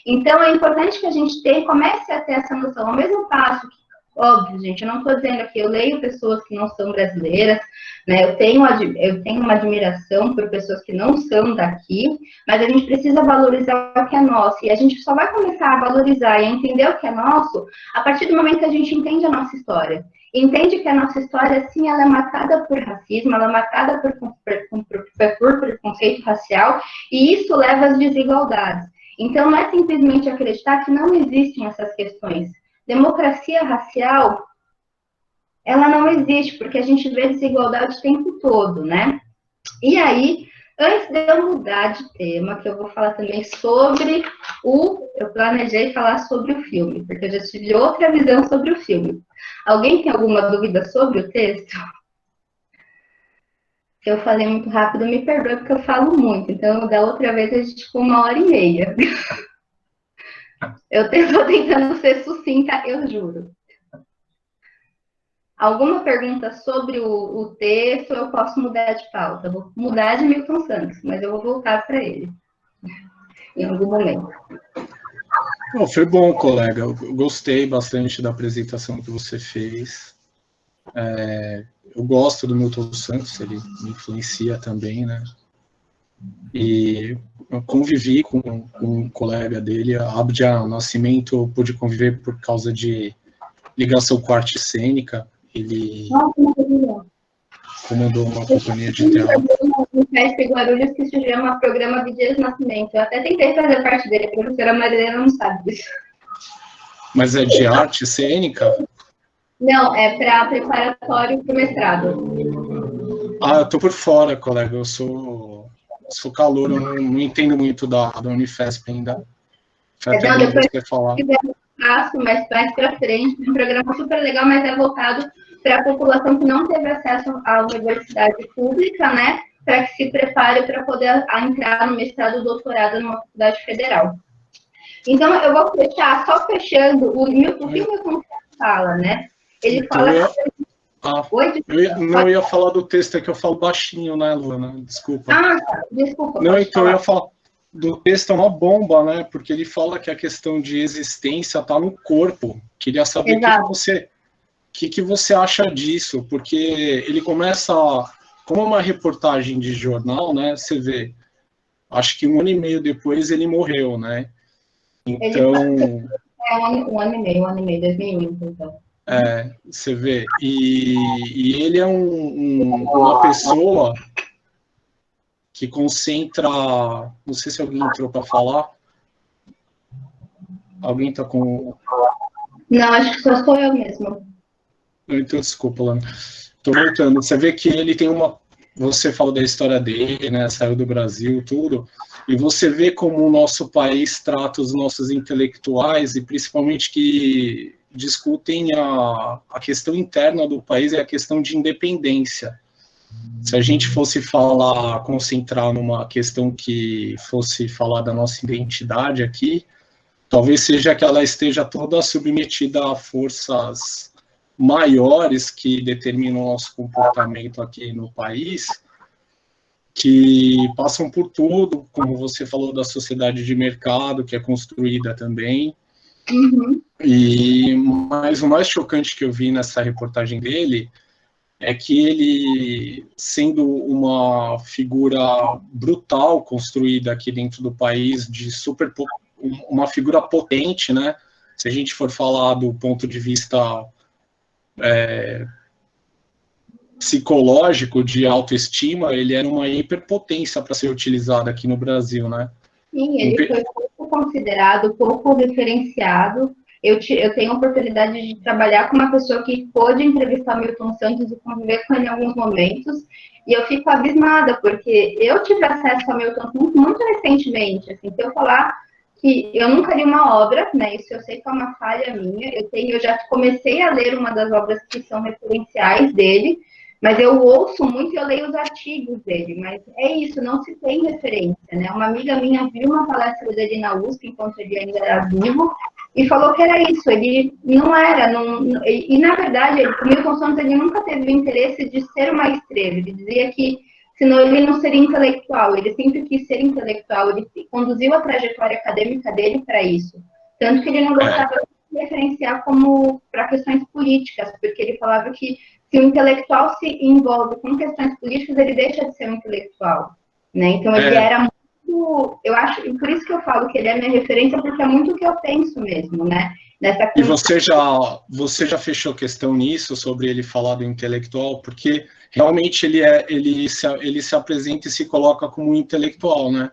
Então, é importante que a gente comece a ter essa noção, ao mesmo passo que, óbvio, gente, eu não estou dizendo aqui, eu leio pessoas que não são brasileiras, né, eu tenho uma admiração por pessoas que não são daqui, mas a gente precisa valorizar o que é nosso, e a gente só vai começar a valorizar e a entender o que é nosso a partir do momento que a gente entende a nossa história. Entende que a nossa história, sim, ela é marcada por racismo, ela é marcada por preconceito racial, e isso leva às desigualdades. Então, não é simplesmente acreditar que não existem essas questões. Democracia racial, ela não existe, porque a gente vê desigualdade o tempo todo, né? E aí, antes de eu mudar de tema, que eu vou falar também sobre eu planejei falar sobre o filme, porque eu já tive outra visão sobre o filme. Alguém tem alguma dúvida sobre o texto? Se eu falei muito rápido, me perdoe, porque eu falo muito. Então, da outra vez, a gente ficou 1h30. Eu estou tentando ser sucinta, eu juro. Alguma pergunta sobre o texto, eu posso mudar de pauta. Vou mudar de Milton Santos, mas eu vou voltar para ele em algum momento. Bom, foi bom, colega. Eu gostei bastante da apresentação que você fez. Eu gosto do Milton Santos, ele me influencia também, né? E eu convivi com um colega dele, Abdia Nascimento, eu pude conviver por causa de ligação com a arte cênica. Ele comandou uma companhia de teatro. No Fest Guarulhos, que se chama Programa Abdias Nascimento. Eu até tentei fazer parte dele, a professora Marilena não sabe disso. Mas é de arte cênica? Não, é para preparatório para o mestrado. Ah, eu tô por fora, colega. Eu sou sou calouro, eu não entendo muito da Unifesp ainda. Então, depois que falar. Passo mais para frente, um programa super legal, mas é voltado para a população que não teve acesso à universidade pública, né, para que se prepare para poder entrar no mestrado ou doutorado numa faculdade federal. Então, eu vou fechar, só fechando, o que o Milton fala, né, ele então, fala... eu ia falar do texto, é que eu falo baixinho, né, Luana? Desculpa. Desculpa. Não, então eu ia falar do texto, é uma bomba, né? Porque ele fala que a questão de existência está no corpo. Queria saber o que você acha disso, porque ele começa, como uma reportagem de jornal, né? Você vê, acho que 1 ano e meio depois ele morreu, né? Então... um ano e meio, 2001, então. Você vê, e ele é uma pessoa que concentra, não sei se alguém entrou para falar, alguém está com... Não, acho que só sou eu mesmo. Então, desculpa, Lana. Estou voltando, você vê que ele tem você falou da história dele, né, saiu do Brasil, tudo, e você vê como o nosso país trata os nossos intelectuais, e principalmente que discutem a questão interna do país e a questão de independência. Se a gente fosse concentrar numa questão que fosse falar da nossa identidade aqui, talvez seja que ela esteja toda submetida a forças maiores que determinam o nosso comportamento aqui no país, que passam por tudo, como você falou da sociedade de mercado, que é construída também. Uhum. Mas o mais chocante que eu vi nessa reportagem dele é que ele, sendo uma figura brutal construída aqui dentro do país, uma figura potente, né? Se a gente for falar do ponto de vista psicológico, de autoestima, ele era uma hiperpotência para ser utilizada aqui no Brasil, né? Sim, ele foi pouco considerado, pouco referenciado. Eu tenho a oportunidade de trabalhar com uma pessoa que pôde entrevistar Milton Santos e conviver com ele em alguns momentos, e eu fico abismada, porque eu tive acesso a Milton Santos muito recentemente, assim, se eu falar que eu nunca li uma obra, né, isso eu sei que é uma falha minha, eu já comecei a ler uma das obras que são referenciais dele, mas eu ouço muito e eu leio os artigos dele, mas é isso, não se tem referência, né, uma amiga minha viu uma palestra dele na USP, enquanto ele ainda era vivo, e falou que era isso, ele não era, e na verdade, o Milton Santos, ele nunca teve o interesse de ser uma estrela, ele dizia que senão ele não seria intelectual, ele sempre quis ser intelectual, ele conduziu a trajetória acadêmica dele para isso, tanto que ele não gostava de se referenciar como para questões políticas, porque ele falava que se o intelectual se envolve com questões políticas, ele deixa de ser um intelectual, né, então ele era muito, eu acho, e por isso que eu falo que ele é minha referência, porque é muito o que eu penso mesmo, né. E você já fechou questão nisso, sobre ele falar do intelectual, porque realmente ele se apresenta e se coloca como um intelectual, né.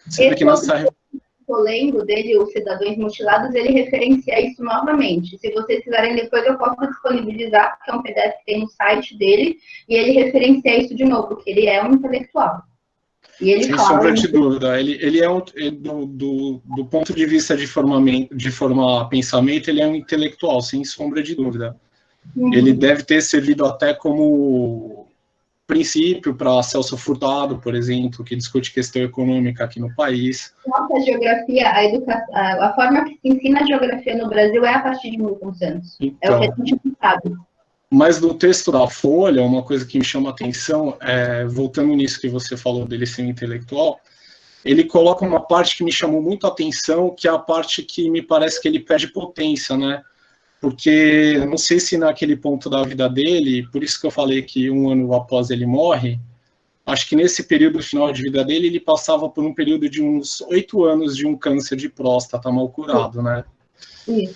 Você vê que estou lendo dele, Os Cidadãos Mutilados, ele referencia isso novamente. Se vocês quiserem depois, eu posso disponibilizar, porque é um PDF que tem no site dele, e ele referencia isso de novo, porque ele é um intelectual. E ele sem sombra de dúvida, ele é do ponto de vista de formar pensamento, ele é um intelectual, sem sombra de dúvida. Uhum. Ele deve ter servido até como princípio para Celso Furtado, por exemplo, que discute questão econômica aqui no país. Nossa geografia, a educação, a forma que se ensina a geografia no Brasil é a partir de Milton Santos. É o que a gente sabe. Mas no texto da Folha, uma coisa que me chama a atenção, voltando nisso que você falou dele ser um intelectual, ele coloca uma parte que me chamou muito a atenção, que é a parte que me parece que ele perde potência, né? Porque, não sei se naquele ponto da vida dele, por isso que eu falei que 1 ano após ele morre, acho que nesse período final de vida dele, ele passava por um período de uns 8 anos de um câncer de próstata mal curado, né?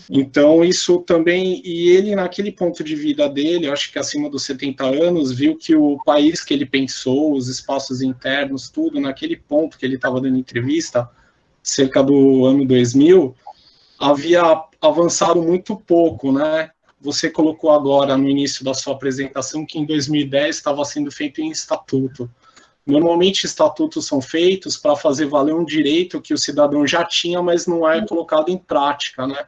Então, isso também, e ele naquele ponto de vida dele, acho que acima dos 70 anos, viu que o país que ele pensou, os espaços internos, tudo, naquele ponto que ele estava dando entrevista, cerca do ano 2000, havia avançado muito pouco, né? Você colocou agora no início da sua apresentação que em 2010 estava sendo feito em estatuto. Normalmente, estatutos são feitos para fazer valer um direito que o cidadão já tinha, mas não é colocado em prática, né?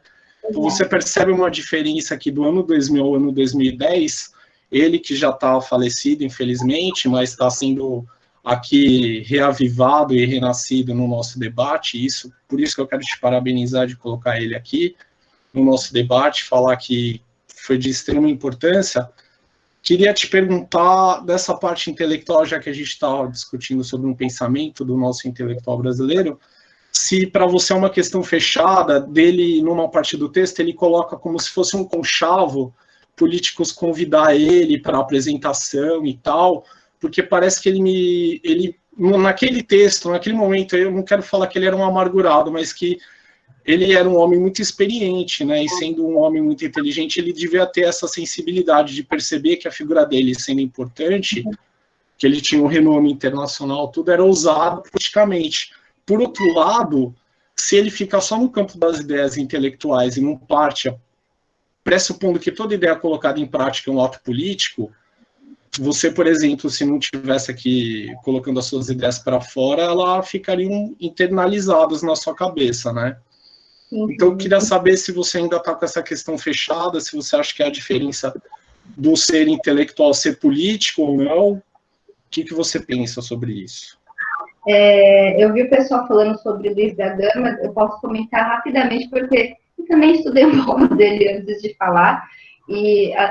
Então, você percebe uma diferença aqui do ano 2000 ao ano 2010, ele que já está falecido, infelizmente, mas está sendo aqui reavivado e renascido no nosso debate, por isso que eu quero te parabenizar de colocar ele aqui no nosso debate, falar que foi de extrema importância. Queria te perguntar dessa parte intelectual, já que a gente está discutindo sobre um pensamento do nosso intelectual brasileiro, se para você é uma questão fechada, dele, numa parte do texto, ele coloca como se fosse um conchavo, políticos convidar ele para apresentação e tal, porque parece que ele naquele texto, naquele momento, eu não quero falar que ele era um amargurado, mas que ele era um homem muito experiente, né, e sendo um homem muito inteligente, ele devia ter essa sensibilidade de perceber que a figura dele, sendo importante, que ele tinha um renome internacional, tudo era usado politicamente. Por outro lado, se ele ficar só no campo das ideias intelectuais e não parte, pressupondo que toda ideia colocada em prática é um ato político, você, por exemplo, se não tivesse aqui colocando as suas ideias para fora, elas ficariam internalizadas na sua cabeça, né? Então, eu queria saber se você ainda está com essa questão fechada, se você acha que é a diferença do ser intelectual ser político ou não. O que você pensa sobre isso? Eu vi o pessoal falando sobre Luiz da Gama, eu posso comentar rapidamente, porque eu também estudei um pouco dele antes de falar,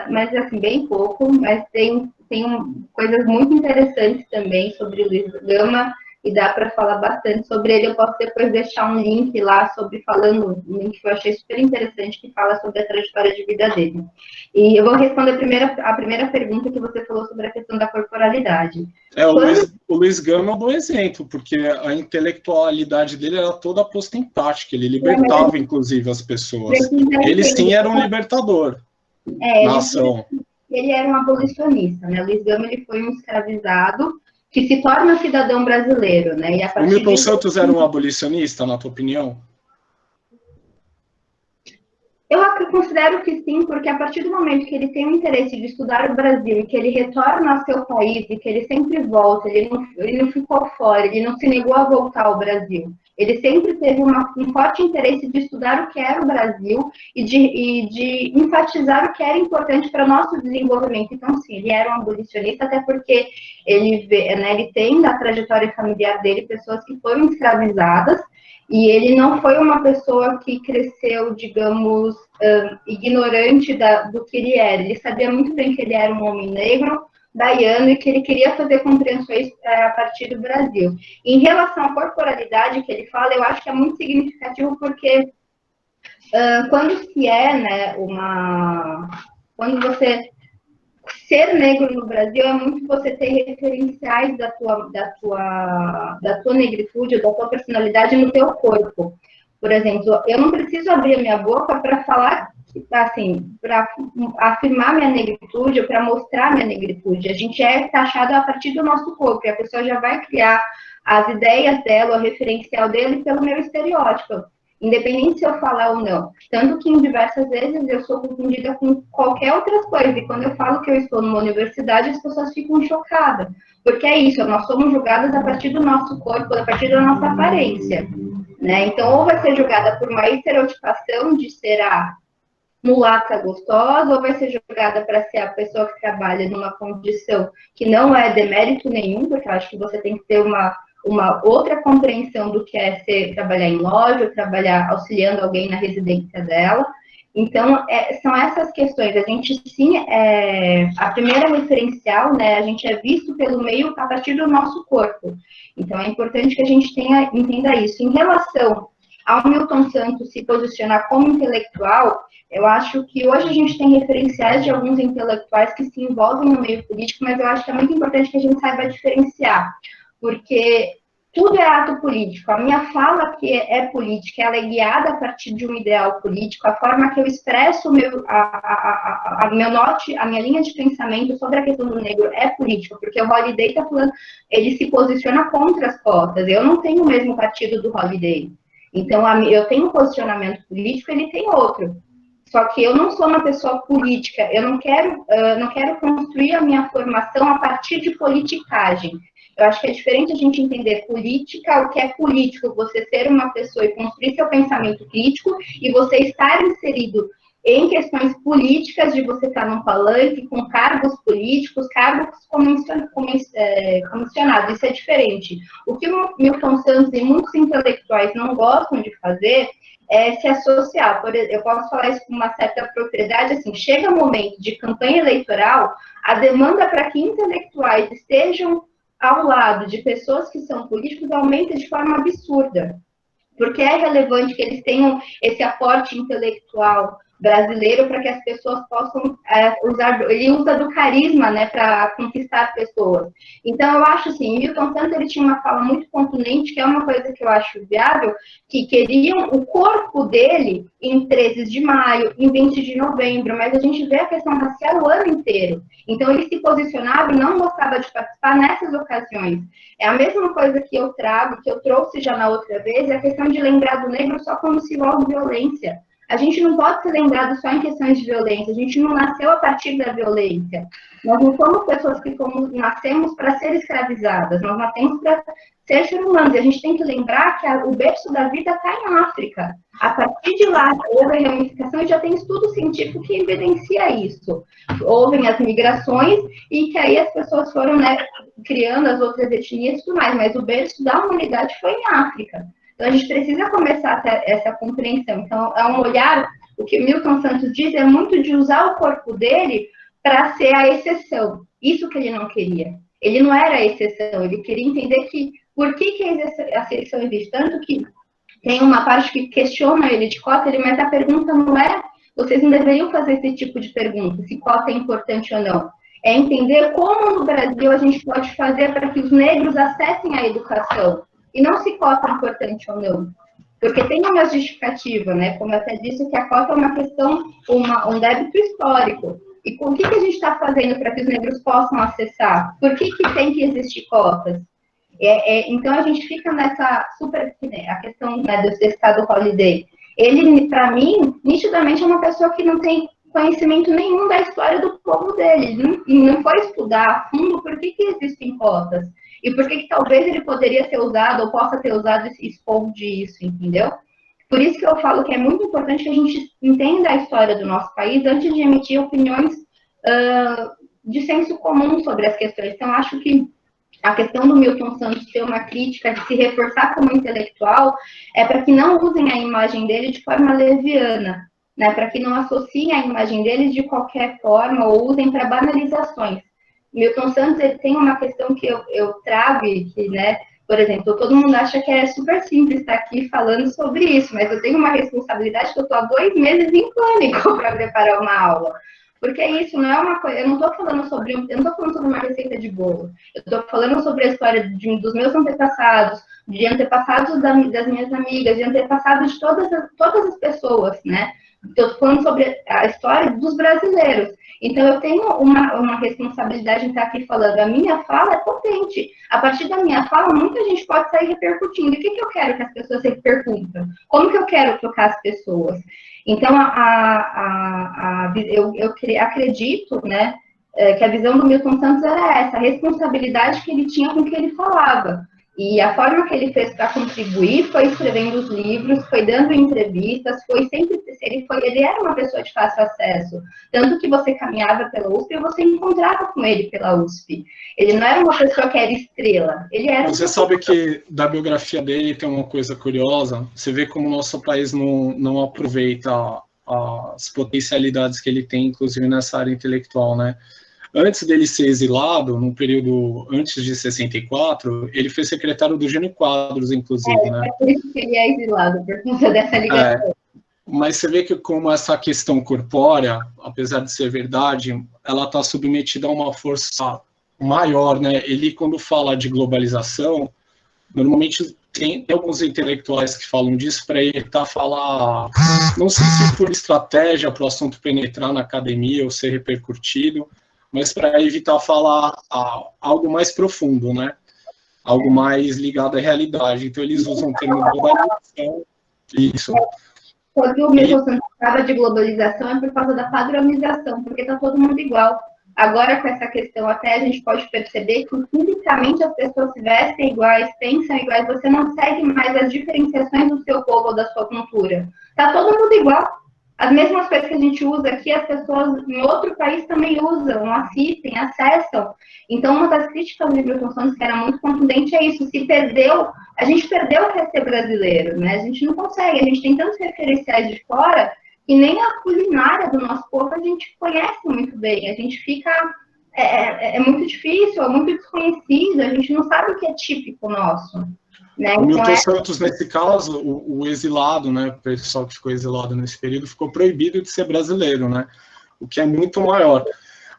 mas assim, bem pouco, mas tem coisas muito interessantes também sobre Luiz da Gama, e dá para falar bastante sobre ele. Eu posso depois deixar um link lá falando, um link que eu achei super interessante, que fala sobre a trajetória de vida dele. E eu vou responder a primeira pergunta que você falou sobre a questão da corporalidade. O Luiz Gama é um bom exemplo, porque a intelectualidade dele era toda posta em prática, ele libertava, inclusive, as pessoas. Ele sim era um libertador na ação. Ele era um abolicionista, né? Luiz Gama, ele foi um escravizado que se torna cidadão brasileiro, né? E o Milton Santos era um abolicionista, na tua opinião? Eu considero que sim, porque a partir do momento que ele tem o interesse de estudar o Brasil e que ele retorna ao seu país e que ele sempre volta, ele não ficou fora, ele não se negou a voltar ao Brasil. Ele sempre teve um forte interesse de estudar o que era o Brasil e de enfatizar o que era importante para o nosso desenvolvimento. Então, sim, ele era um abolicionista, até porque ele tem na trajetória familiar dele pessoas que foram escravizadas, e ele não foi uma pessoa que cresceu, digamos, ignorante do que ele era. Ele sabia muito bem que ele era um homem negro, baiano, e que ele queria fazer compreensões a partir do Brasil. Em relação à corporalidade que ele fala, eu acho que é muito significativo, porque quando se é, né, quando você ser negro no Brasil é muito você ter referenciais da tua negritude, da tua personalidade no teu corpo. Por exemplo, eu não preciso abrir a minha boca para falar, assim, para afirmar minha negritude ou para mostrar minha negritude. A gente é taxado a partir do nosso corpo, e a pessoa já vai criar as ideias dela, o referencial dele pelo meu estereótipo, independente se eu falar ou não. Tanto que, em diversas vezes, eu sou confundida com qualquer outra coisa. E quando eu falo que eu estou numa universidade, as pessoas ficam chocadas. Porque é isso, nós somos julgadas a partir do nosso corpo, a partir da nossa aparência, né? Então, ou vai ser julgada por uma estereotipação de ser a mulata gostosa, ou vai ser julgada para ser a pessoa que trabalha numa condição que não é demérito nenhum, porque eu acho que você tem que ter uma outra compreensão do que é trabalhar em loja, ou trabalhar auxiliando alguém na residência dela. Então, são essas questões. A gente, sim, a primeira referencial, né, a gente é visto pelo meio a partir do nosso corpo. Então, é importante que a gente entenda isso. Em relação ao Milton Santos se posicionar como intelectual, eu acho que hoje a gente tem referenciais de alguns intelectuais que se envolvem no meio político, mas eu acho que é muito importante que a gente saiba diferenciar, porque tudo é ato político. A minha fala que é política, ela é guiada a partir de um ideal político, a forma que eu expresso a minha linha de pensamento sobre a questão do negro é política, porque o Holiday está falando, ele se posiciona contra as cotas. Eu não tenho o mesmo partido do Holiday. Então, eu tenho um posicionamento político, ele tem outro. Só que eu não sou uma pessoa política, eu não quero construir a minha formação a partir de politicagem. Eu acho que é diferente a gente entender política, o que é político, você ser uma pessoa e construir seu pensamento crítico, e você estar inserido em questões políticas, de você estar num palanque com cargos políticos, cargos comissionados, isso é diferente. O que o Milton Santos e muitos intelectuais não gostam de fazer é se associar. Por exemplo, eu posso falar isso com uma certa propriedade, assim, chega o momento de campanha eleitoral, a demanda para que intelectuais estejam ao lado de pessoas que são políticos aumenta de forma absurda, porque é relevante que eles tenham esse aporte intelectual brasileiro para que as pessoas possam usar, ele usa do carisma, né, para conquistar pessoas. Então, eu acho assim, Milton Santos, ele tinha uma fala muito contundente, que é uma coisa que eu acho viável, que queriam o corpo dele em 13 de maio, em 20 de novembro, mas a gente vê a questão racial o ano inteiro. Então, ele se posicionava e não gostava de participar nessas ocasiões. É a mesma coisa que eu trago, que eu trouxe já na outra vez, é a questão de lembrar do negro só quando se envolve violência. A gente não pode ser lembrado só em questões de violência, a gente não nasceu a partir da violência. Nós não somos pessoas que nascemos para ser escravizadas, nós nascemos para ser seres humanos. E a gente tem que lembrar que o berço da vida está em África. A partir de lá, houve a ramificação e já tem estudo científico que evidencia isso. Houve as migrações e que aí as pessoas foram, né, criando as outras etnias e tudo mais, mas o berço da humanidade foi em África. Então, a gente precisa começar a ter essa compreensão. Então, é um olhar, o que Milton Santos diz é muito de usar o corpo dele para ser a exceção. Isso que ele não queria. Ele não era a exceção, ele queria entender que por que a exceção existe. Tanto que tem uma parte que questiona ele de cota, mas a pergunta não é, vocês não deveriam fazer esse tipo de pergunta, se cota é importante ou não. É entender como no Brasil a gente pode fazer para que os negros acessem a educação. E não se cota é importante ou não. Porque tem uma justificativa, né? Como eu até disse, que a cota é uma questão, um débito histórico. E o que a gente está fazendo para que os negros possam acessar? Por que tem que existir cotas? Então, a gente fica nessa a questão, né, desse estado holiday. Ele, para mim, nitidamente é uma pessoa que não tem conhecimento nenhum da história do povo dele. E não foi estudar a fundo por que existem cotas. E por que talvez ele poderia ser usado ou possa ter usado esse esconde isso, entendeu? Por isso que eu falo que é muito importante que a gente entenda a história do nosso país antes de emitir opiniões de senso comum sobre as questões. Então, acho que a questão do Milton Santos ter uma crítica, de se reforçar como intelectual, é para que não usem a imagem dele de forma leviana, né? Para que não associem a imagem dele de qualquer forma ou usem para banalizações. Milton Santos, ele tem uma questão que eu trago, que, né, por exemplo, todo mundo acha que é super simples estar aqui falando sobre isso, mas eu tenho uma responsabilidade que eu estou há 2 meses em pânico para preparar uma aula. Porque isso não é uma coisa, eu não estou falando sobre uma receita de bolo, eu estou falando sobre a história dos meus antepassados, de antepassados das minhas amigas, de antepassados de todas as pessoas, né? Estou falando sobre a história dos brasileiros. Então, eu tenho uma responsabilidade em estar aqui falando. A minha fala é potente. A partir da minha fala, muita gente pode sair repercutindo. E o que eu quero que as pessoas repercutam? Como que eu quero tocar as pessoas? Então, eu acredito, né, que a visão do Milton Santos era essa, a responsabilidade que ele tinha com o que ele falava. E a forma que ele fez para contribuir foi escrevendo os livros, foi dando entrevistas, ele era uma pessoa de fácil acesso. Tanto que você caminhava pela USP e você encontrava com ele pela USP. Ele não era uma pessoa que era estrela. Ele era. Você sabe que da biografia dele tem uma coisa curiosa. Você vê como o nosso país não aproveita as potencialidades que ele tem, inclusive nessa área intelectual, né? Antes dele ser exilado, no período antes de 64, ele foi secretário do Jânio Quadros, inclusive, né? É por isso que ele é exilado, por causa dessa ligação. Mas você vê que como essa questão corpórea, apesar de ser verdade, ela está submetida a uma força maior, né? Ele, quando fala de globalização, normalmente tem alguns intelectuais que falam disso para evitar falar, não sei se por estratégia para o assunto penetrar na academia ou ser repercutido, mas para evitar falar algo mais profundo, né? Algo mais ligado à realidade. Então, eles usam o termo globalização. Isso. Quando o Milton Santos fala de globalização é por causa da padronização, porque está todo mundo igual. Agora, com essa questão, até a gente pode perceber que fisicamente as pessoas se vestem iguais, pensam iguais, você não segue mais as diferenciações do seu povo ou da sua cultura. Tá todo mundo igual. As mesmas coisas que a gente usa aqui, as pessoas em outro país também usam, assistem, acessam. Então, uma das críticas do Milton Santos, que era muito contundente, é isso. Se perdeu, a gente perdeu o que é ser brasileiro, né? A gente não consegue, a gente tem tantos referenciais de fora que nem a culinária do nosso povo a gente conhece muito bem. A gente fica... É muito difícil, é muito desconhecido, a gente não sabe o que é típico nosso. Né? O Milton Então, Santos, nesse caso, o exilado, né, o pessoal que ficou exilado nesse período, ficou proibido de ser brasileiro, né? O que é muito maior.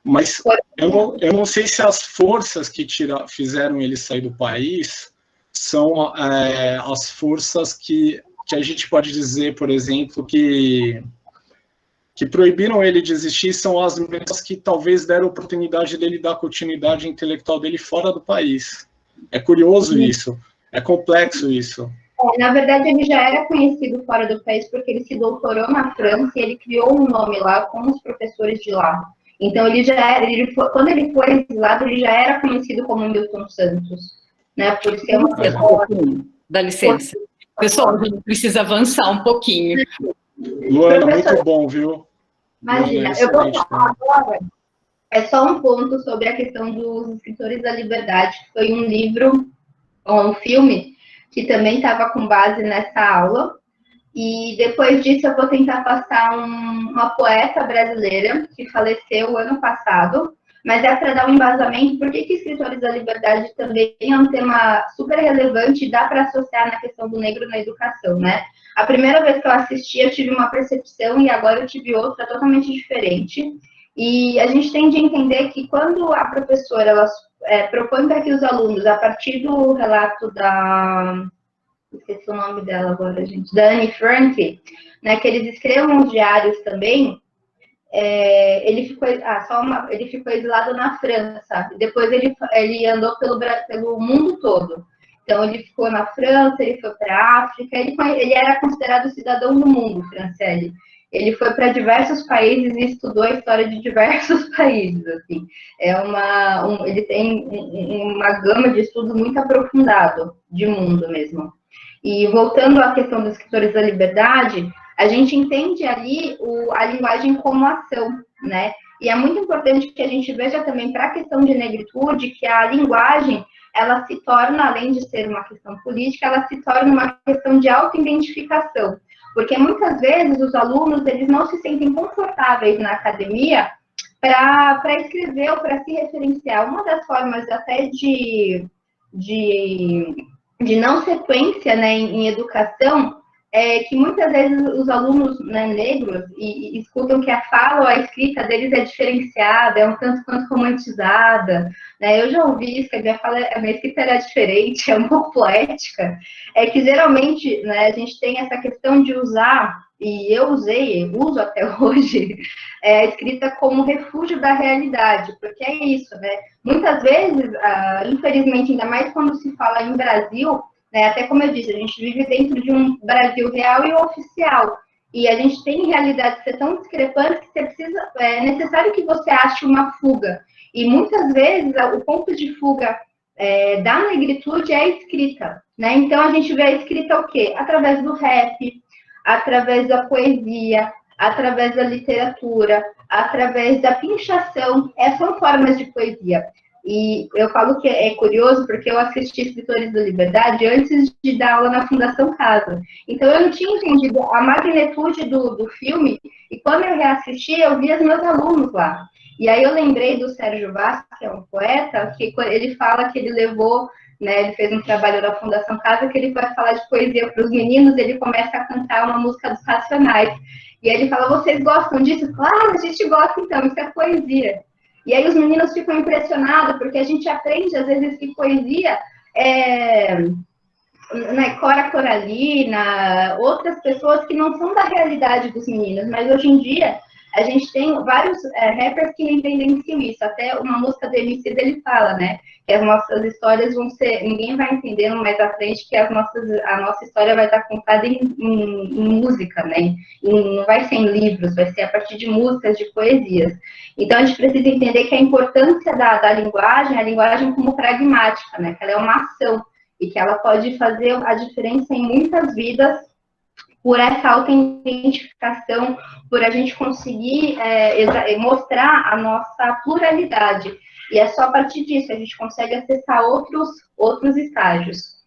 Mas eu não sei se as forças que fizeram ele sair do país são as forças que a gente pode dizer, por exemplo, que proibiram ele de existir, são as mesmas que talvez deram a oportunidade dele dar continuidade intelectual dele fora do país. É curioso isso, é complexo isso. Na verdade, ele já era conhecido fora do país porque ele se doutorou na França e ele criou um nome lá com os professores de lá. Então, ele já era, quando ele foi exilado, ele já era conhecido como Milton Santos, né? Por ser uma pessoa... Dá licença. Pessoal, a gente precisa avançar um pouquinho. Luana, muito bom, viu? Imagina, eu vou falar agora, é só um ponto sobre a questão dos Escritores da Liberdade, que foi um livro, ou um filme, que também estava com base nessa aula, e depois disso eu vou tentar passar uma poeta brasileira, que faleceu ano passado, mas é para dar um embasamento, por que Escritores da Liberdade também é um tema super relevante e dá para associar na questão do negro na educação, né? A primeira vez que eu assisti, eu tive uma percepção e agora eu tive outra totalmente diferente. E a gente tem de entender que quando a professora ela, propõe para que os alunos, a partir do relato da... esqueci o nome dela agora, gente, da Anne Frank, né, que eles escrevam os diários também, ele ficou exilado na França, depois ele andou pelo mundo todo. Então, ele ficou na França, ele foi para a África, ele era considerado cidadão do mundo, Franciele. Ele foi para diversos países e estudou a história de diversos países, assim. Ele tem uma gama de estudo muito aprofundado, de mundo mesmo. E voltando à questão dos Escritores da Liberdade, a gente entende ali a linguagem como ação, né? E é muito importante que a gente veja também para a questão de negritude, que a linguagem, ela se torna, além de ser uma questão política, ela se torna uma questão de autoidentificação. Porque muitas vezes os alunos, eles não se sentem confortáveis na academia para escrever ou para se referenciar. Uma das formas até de não sequência, né, em educação, é que muitas vezes os alunos, né, negros escutam que a fala ou a escrita deles é diferenciada, é um tanto quanto romantizada, né? Eu já ouvi isso, que a minha escrita era diferente, é um pouco poética, é que geralmente, né, a gente tem essa questão de usar, e eu uso até hoje, a escrita como refúgio da realidade, porque é isso, né? Muitas vezes, infelizmente, ainda mais quando se fala em Brasil, até como eu disse, a gente vive dentro de um Brasil real e oficial. E a gente tem realidades que são tão discrepantes que é necessário que você ache uma fuga. E muitas vezes o ponto de fuga da negritude é a escrita, né? Então a gente vê a escrita o quê? Através do rap, através da poesia, através da literatura, através da pinchação. Essas são formas de poesia. E eu falo que é curioso porque eu assisti Escritores da Liberdade antes de dar aula na Fundação Casa. Então, eu não tinha entendido a magnitude do filme, e quando eu reassisti, eu vi os meus alunos lá. E aí eu lembrei do Sérgio Vaz, que é um poeta, que ele fala que ele levou, né, ele fez um trabalho da Fundação Casa, que ele vai falar de poesia para os meninos, ele começa a cantar uma música dos Racionais. E aí ele fala, vocês gostam disso? Claro, a gente gosta então, isso é poesia. E aí os meninos ficam impressionados, porque a gente aprende, às vezes, que poesia Cora Coralina, outras pessoas que não são da realidade dos meninos, mas hoje em dia a gente tem vários rappers que evidenciam isso. Até uma música do MC dele fala, né? Que as nossas histórias vão ser... Ninguém vai entendendo mais à frente que a nossa história vai estar contada em música, né? Não vai ser em livros, vai ser a partir de músicas, de poesias. Então, a gente precisa entender que a importância da linguagem, a linguagem como pragmática, né? Que ela é uma ação e que ela pode fazer a diferença em muitas vidas por essa autentificação, por a gente conseguir mostrar a nossa pluralidade. E é só a partir disso a gente consegue acessar outros estágios.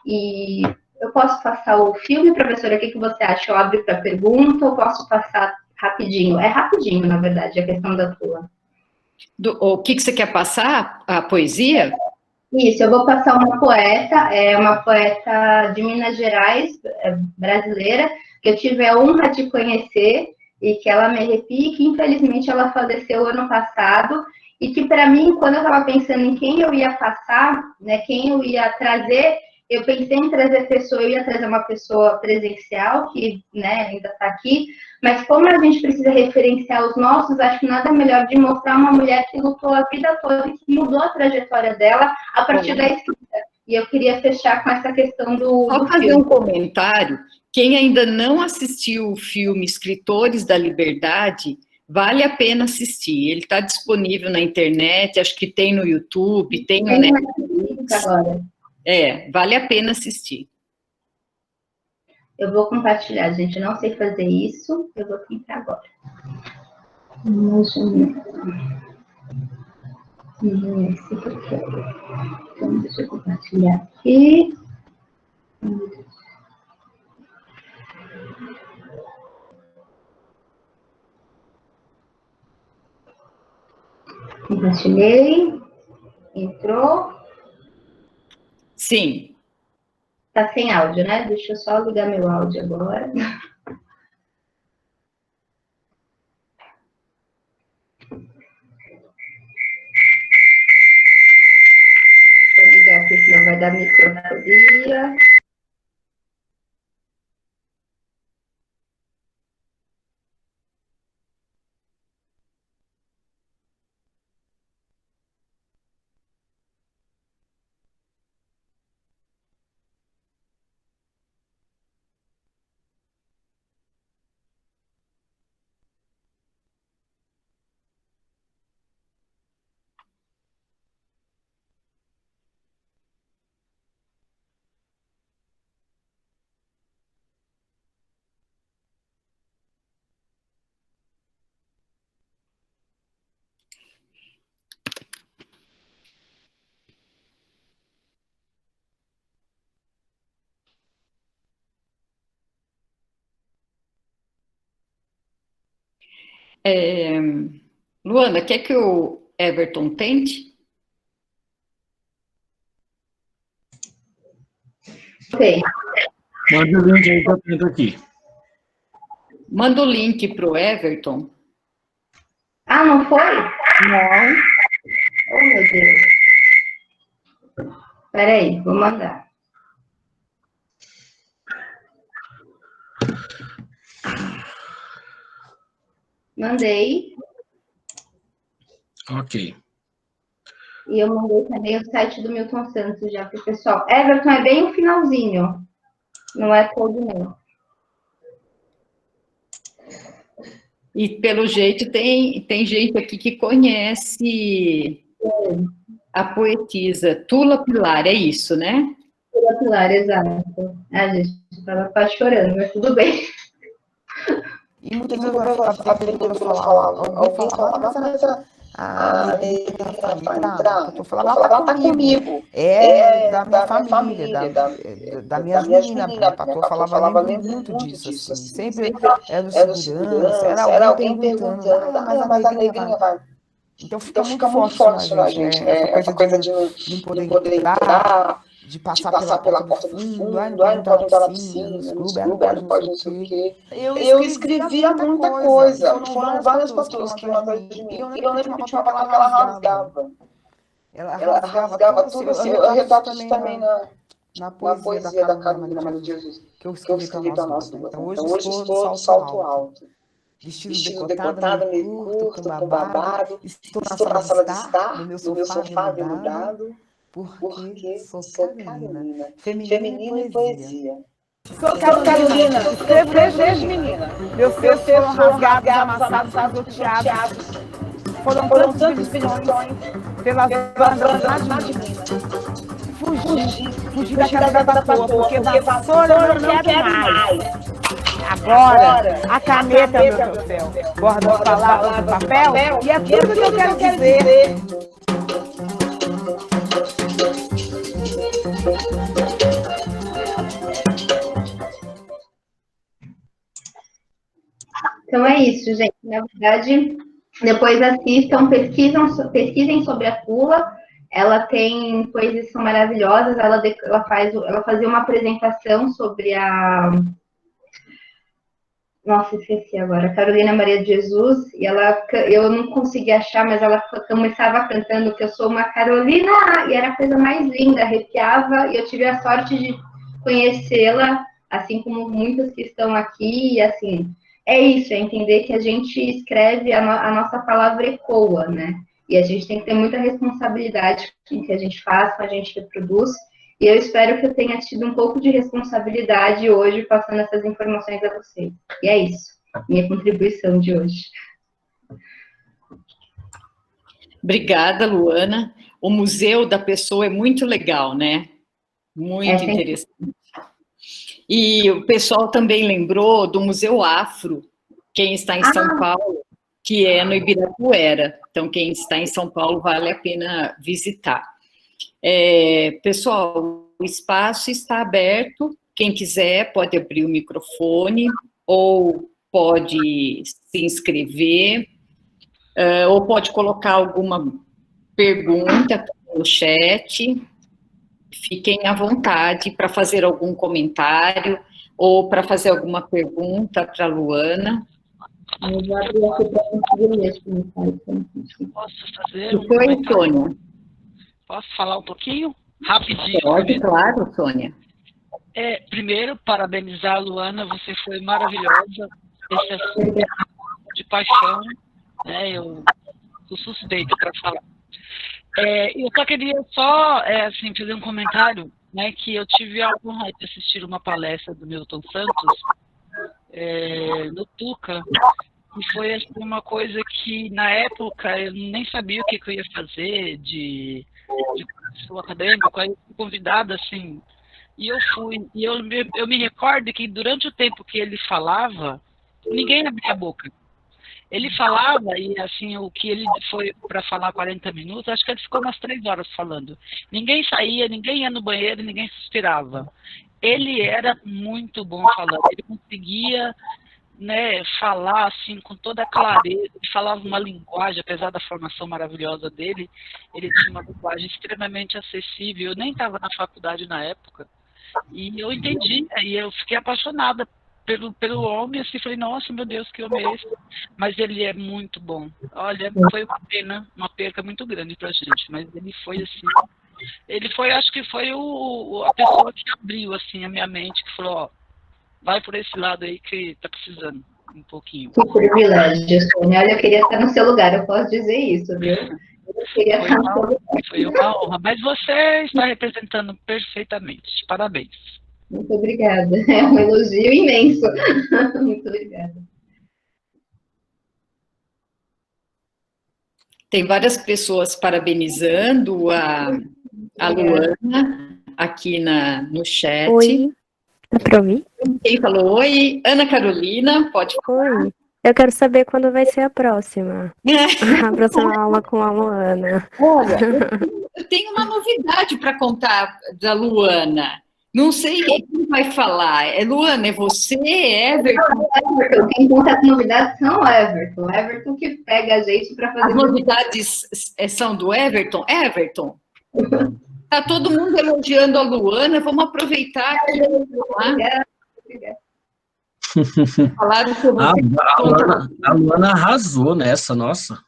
E eu posso passar o filme, professora, o que você acha? Eu abro para pergunta ou posso passar rapidinho? É rapidinho, na verdade, a questão da tua. O que você quer passar? A poesia? Isso, eu vou passar uma poeta de Minas Gerais, brasileira, que eu tive a honra de conhecer e que ela me arrepia, que infelizmente ela faleceu ano passado, e que para mim, quando eu estava pensando em quem eu ia passar, né, quem eu ia trazer, eu pensei em trazer eu ia trazer uma pessoa presencial, que, né, ainda está aqui, mas como a gente precisa referenciar os nossos, acho que nada melhor de mostrar uma mulher que lutou a vida toda e que mudou a trajetória dela a partir da escrita. E eu queria fechar com essa questão do fazer filme. um comentário. Quem ainda não assistiu o filme Escritores da Liberdade, vale a pena assistir. Ele está disponível na internet, acho que tem no YouTube, tem no Netflix. Agora. Vale a pena assistir. Eu vou compartilhar, gente. Eu não sei fazer isso. Eu vou tentar agora. Então, deixa eu compartilhar aqui. Compartilhei. Entrou? Sim. Tá sem áudio, né? Deixa eu só ligar meu áudio agora. Deixa eu ligar aqui, senão vai dar microfonia. Luana, quer que o Everton tente? Ok. Manda o link aí que eu tento aqui. Manda o link para o Everton. Ah, não foi? Não. Oh, meu Deus. Espera aí, vou mandar. Mandei. Ok. E eu mandei também o site do Milton Santos já para o pessoal. Everton é bem o finalzinho. Não é todo, não. E, pelo jeito, tem gente aqui que conhece a poetisa Tula Pilar, é isso, né? Tula Pilar, exato. A gente estava quase chorando, mas tudo bem. E muitas vezes a vereadora falava, alguém falava, mas a Pastor falava, ela tá comigo. Da minha família, da minhas meninas. A Pastor falava muito disso, assim. Sempre era o segurança, era alguém perguntando, mas a negrinha vai. Então fica muito forte na gente, né? Essa coisa de não poder entrar, de passar pela porta do fundo, não pode entrar na piscina, nos clubes, não pode não sei o quê. Eu escrevia muita coisa, foram várias pastores que iam atrás de mim, e eu lembro que tinha uma palavra que ela rasgava. Ela rasgava tudo assim, eu retrato isso também na poesia da Carolina Maria de Jesus, que eu escrevi para nós. Então hoje estou no salto alto. vestido decotado, meio curto, com babado. Estou na sala de estar, no meu sofá demudado, porque sou Carolina. Feminina e poesia. Sou Carolina, escrevo desde menina. Meus textos foram rasgados, amassados, pisoteados. Foram tantos bilhões pelas bandas na divina. Fugi da casa da patroa, porque vassoura eu não quero mais. Agora, a caneta, meu Deus do céu, borda as palavras no papel, e é tudo que eu quero dizer. Então é isso, gente. Na verdade, depois assistam, pesquisem sobre a Tula. Ela tem coisas que são maravilhosas. Ela fazia uma apresentação sobre a... Nossa, esqueci agora. Carolina Maria de Jesus. E eu não consegui achar, mas ela começava cantando que eu sou uma Carolina. E era a coisa mais linda, arrepiava. E eu tive a sorte de conhecê-la, assim como muitas que estão aqui. E assim, é isso, é entender que a gente escreve, a nossa palavra ecoa, né? E a gente tem que ter muita responsabilidade com o que a gente faz, com a gente reproduz. E eu espero que eu tenha tido um pouco de responsabilidade hoje, passando essas informações a vocês. E é isso, minha contribuição de hoje. Obrigada, Luana. O Museu da Pessoa é muito legal, né? Muito interessante. E o pessoal também lembrou do Museu Afro, quem está em São Paulo, que é no Ibirapuera. Então, quem está em São Paulo vale a pena visitar. Pessoal, o espaço está aberto. Quem quiser pode abrir o microfone ou pode se inscrever, ou pode colocar alguma pergunta no chat. Fiquem à vontade para fazer algum comentário ou para fazer alguma pergunta para a Luana. Eu vou abrir aqui para conseguir ler os comentários. Posso fazer um Foi, comentário? Sônia? Posso falar um pouquinho? Rapidinho. Pode, claro, Sônia. Primeiro, parabenizar a Luana, você foi maravilhosa. Esse assunto de paixão, né? Eu sou suspeita para falar. Eu só queria assim, fazer um comentário, né, que eu tive a honra de assistir uma palestra do Milton Santos no Tuca, e foi assim, uma coisa que na época eu nem sabia o que eu ia fazer de professor acadêmico, aí eu fui convidada assim, e eu fui, e eu me recordo que durante o tempo que ele falava, ninguém abria a boca. Ele falava, e assim, o que ele foi para falar 40 minutos, acho que ele ficou umas 3 horas falando. Ninguém saía, ninguém ia no banheiro, ninguém suspirava. Ele era muito bom falando, ele conseguia, né, falar assim, com toda a clareza, ele falava uma linguagem, apesar da formação maravilhosa dele, ele tinha uma linguagem extremamente acessível. Eu nem estava na faculdade na época, e eu entendi, e eu fiquei apaixonada pelo homem, assim, falei, nossa, meu Deus, que homem é esse? Mas ele é muito bom. Olha, foi uma pena, uma perca muito grande pra gente, mas ele foi assim, acho que foi a pessoa que abriu, assim, a minha mente, que falou, ó, vai por esse lado aí que tá precisando um pouquinho. Que privilégio, Sônia. Olha, eu queria estar no seu lugar, eu posso dizer isso, viu? Foi uma honra, mas você está representando perfeitamente. Parabéns. Muito obrigada. É um elogio imenso. Muito obrigada. Tem várias pessoas parabenizando a Luana aqui no chat. Oi, dá para ouvir? Quem falou oi? Ana Carolina, pode falar. Oi. Eu quero saber quando vai ser a próxima. A próxima aula com a Luana. Olha, eu tenho uma novidade para contar da Luana. Não sei quem vai falar. Luana, é você? Everton? Quem conta as novidades são o Everton. O Everton que pega a gente para fazer... As novidades são do Everton? Everton? Tá todo mundo elogiando a Luana. Vamos aproveitar aqui. Obrigada. Falaram que a Luana arrasou nessa, nossa.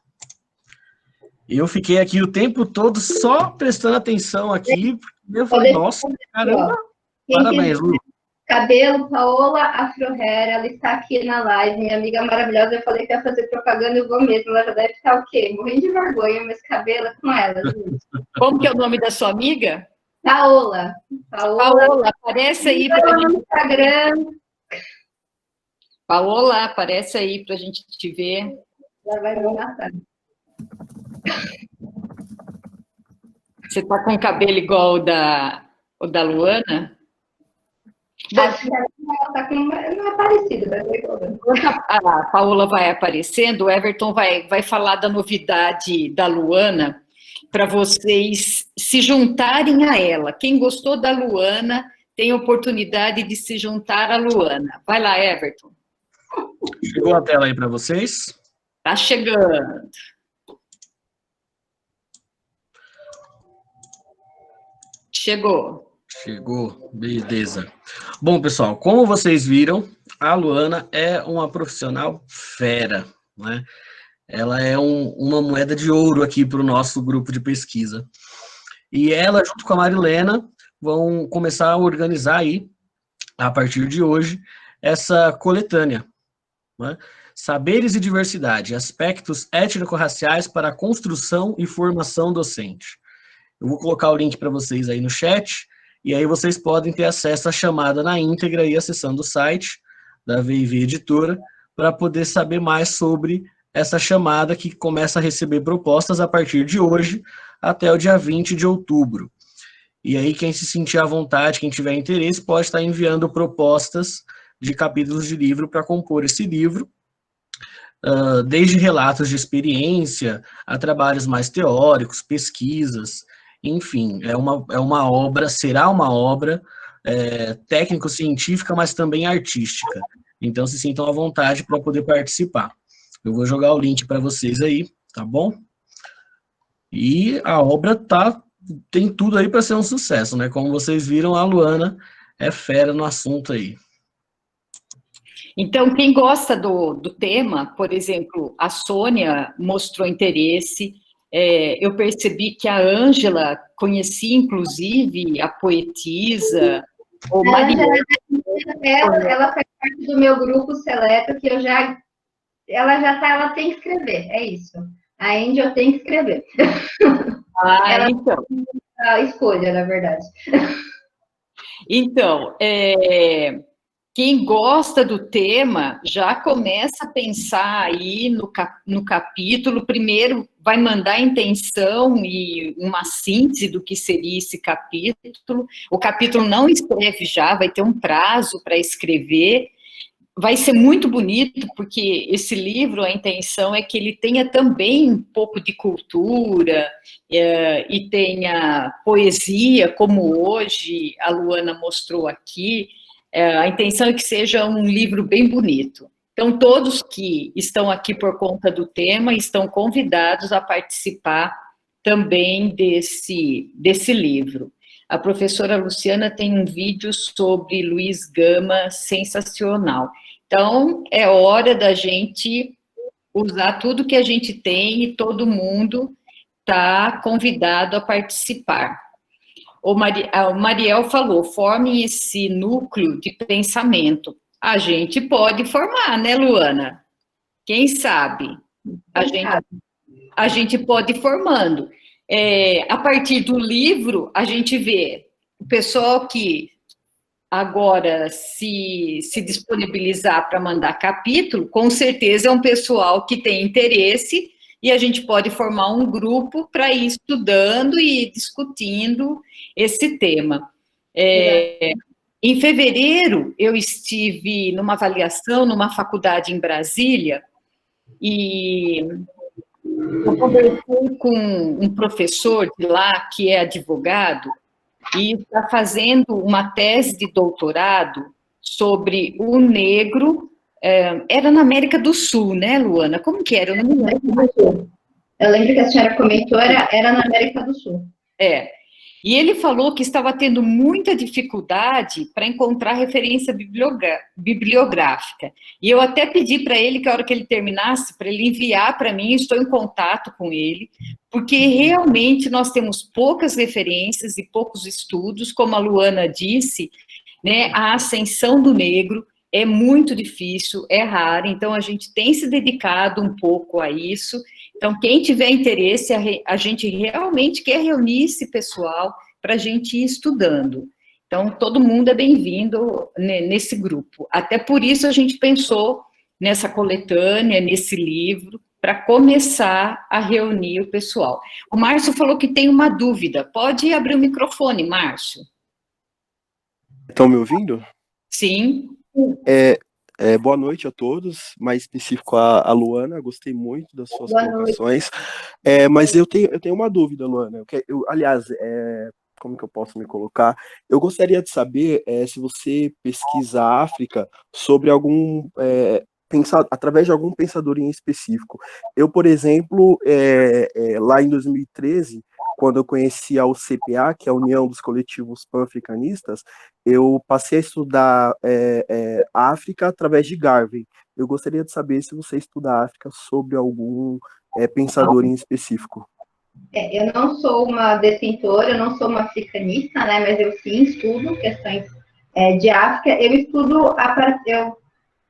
Eu fiquei aqui o tempo todo só prestando atenção aqui. Eu falei, nossa, caramba. Parabéns, Lu. Cabelo, Paola Afrohair, ela está aqui na live, minha amiga maravilhosa. Eu falei que ia fazer propaganda, eu vou mesmo. Ela já deve estar o quê? Morrendo de vergonha, mas cabelo é com ela. Gente. Como que é o nome da sua amiga? Paola. Paola, aparece aí para mim no Instagram. Paola, aparece aí para a gente te ver. Já vai me matar. Você está com o cabelo igual o da Luana? Acho que ela está com... Não é parecido, vai ver. A Paola vai aparecendo, o Everton vai falar da novidade da Luana, para vocês se juntarem a ela. Quem gostou da Luana tem a oportunidade de se juntar à Luana. Vai lá, Everton. Chegou a tela aí para vocês? Tá chegando. Chegou. Chegou, beleza. Bom, pessoal, como vocês viram, a Luana é uma profissional fera, né? Ela é uma moeda de ouro aqui para o nosso grupo de pesquisa. E ela, junto com a Marilena, vão começar a organizar aí, a partir de hoje, essa coletânea, né? Saberes e diversidade, aspectos étnico-raciais para a construção e formação docente. Eu vou colocar o link para vocês aí no chat, e aí vocês podem ter acesso à chamada na íntegra e acessando o site da V&V Editora para poder saber mais sobre essa chamada que começa a receber propostas a partir de hoje até o dia 20 de outubro. E aí quem se sentir à vontade, quem tiver interesse, pode estar enviando propostas de capítulos de livro para compor esse livro, desde relatos de experiência a trabalhos mais teóricos, pesquisas. Enfim, é uma obra, será uma obra técnico-científica, mas também artística. Então, se sintam à vontade para poder participar. Eu vou jogar o link para vocês aí, tá bom? E a obra tem tudo aí para ser um sucesso, né? Como vocês viram, a Luana é fera no assunto aí. Então, quem gosta do tema, por exemplo, a Sônia mostrou interesse. Eu percebi que a Ângela conhecia, inclusive, a poetisa. Ela faz parte do meu grupo seleto, que ela tem que escrever, é isso. A Angel tem que escrever. Ela então. A escolha, na verdade. Então, quem gosta do tema já começa a pensar aí no capítulo. Primeiro vai mandar a intenção e uma síntese do que seria esse capítulo. O capítulo não escreve já, vai ter um prazo para escrever. Vai ser muito bonito, porque esse livro, a intenção é que ele tenha também um pouco de cultura e tenha poesia, como hoje a Luana mostrou aqui. A intenção é que seja um livro bem bonito. Então, todos que estão aqui por conta do tema estão convidados a participar também desse livro. A professora Luciana tem um vídeo sobre Luiz Gama sensacional. Então, é hora da gente usar tudo que a gente tem e todo mundo está convidado a participar. O Mariel falou, formem esse núcleo de pensamento. A gente pode formar, né, Luana? Quem sabe? A gente pode ir formando. A partir do livro, a gente vê o pessoal que agora se disponibilizar para mandar capítulo, com certeza é um pessoal que tem interesse, e a gente pode formar um grupo para ir estudando e discutindo esse tema. Em fevereiro, eu estive numa avaliação numa faculdade em Brasília, e eu conversei com um professor de lá, que é advogado, e está fazendo uma tese de doutorado sobre o negro. Era na América do Sul, né, Luana? Como que era? Eu não me lembro. Eu lembro que a senhora comentou, era na América do Sul. E ele falou que estava tendo muita dificuldade para encontrar referência bibliográfica. E eu até pedi para ele que a hora que ele terminasse, para ele enviar para mim, estou em contato com ele, porque realmente nós temos poucas referências e poucos estudos, como a Luana disse, né? A ascensão do negro é muito difícil, é rara, então a gente tem se dedicado um pouco a isso. Então, quem tiver interesse, a gente realmente quer reunir esse pessoal para a gente ir estudando. Então, todo mundo é bem-vindo nesse grupo. Até por isso a gente pensou nessa coletânea, nesse livro, para começar a reunir o pessoal. O Márcio falou que tem uma dúvida. Pode abrir o microfone, Márcio. Estão me ouvindo? Sim. Boa noite a todos, mais específico a Luana, gostei muito das suas colocações. Mas eu tenho uma dúvida, Luana. Aliás, como que eu posso me colocar? Eu gostaria de saber se você pesquisa a África sobre algum... através de algum pensador em específico. Eu, por exemplo, lá em 2013, quando eu conheci a UCPA, que é a União dos Coletivos Pan-Africanistas, eu passei a estudar a África através de Garvey. Eu gostaria de saber se você estuda a África sobre algum pensador em específico. Eu não sou uma detentora, eu não sou uma africanista, né, mas eu sim estudo questões de África. Eu estudo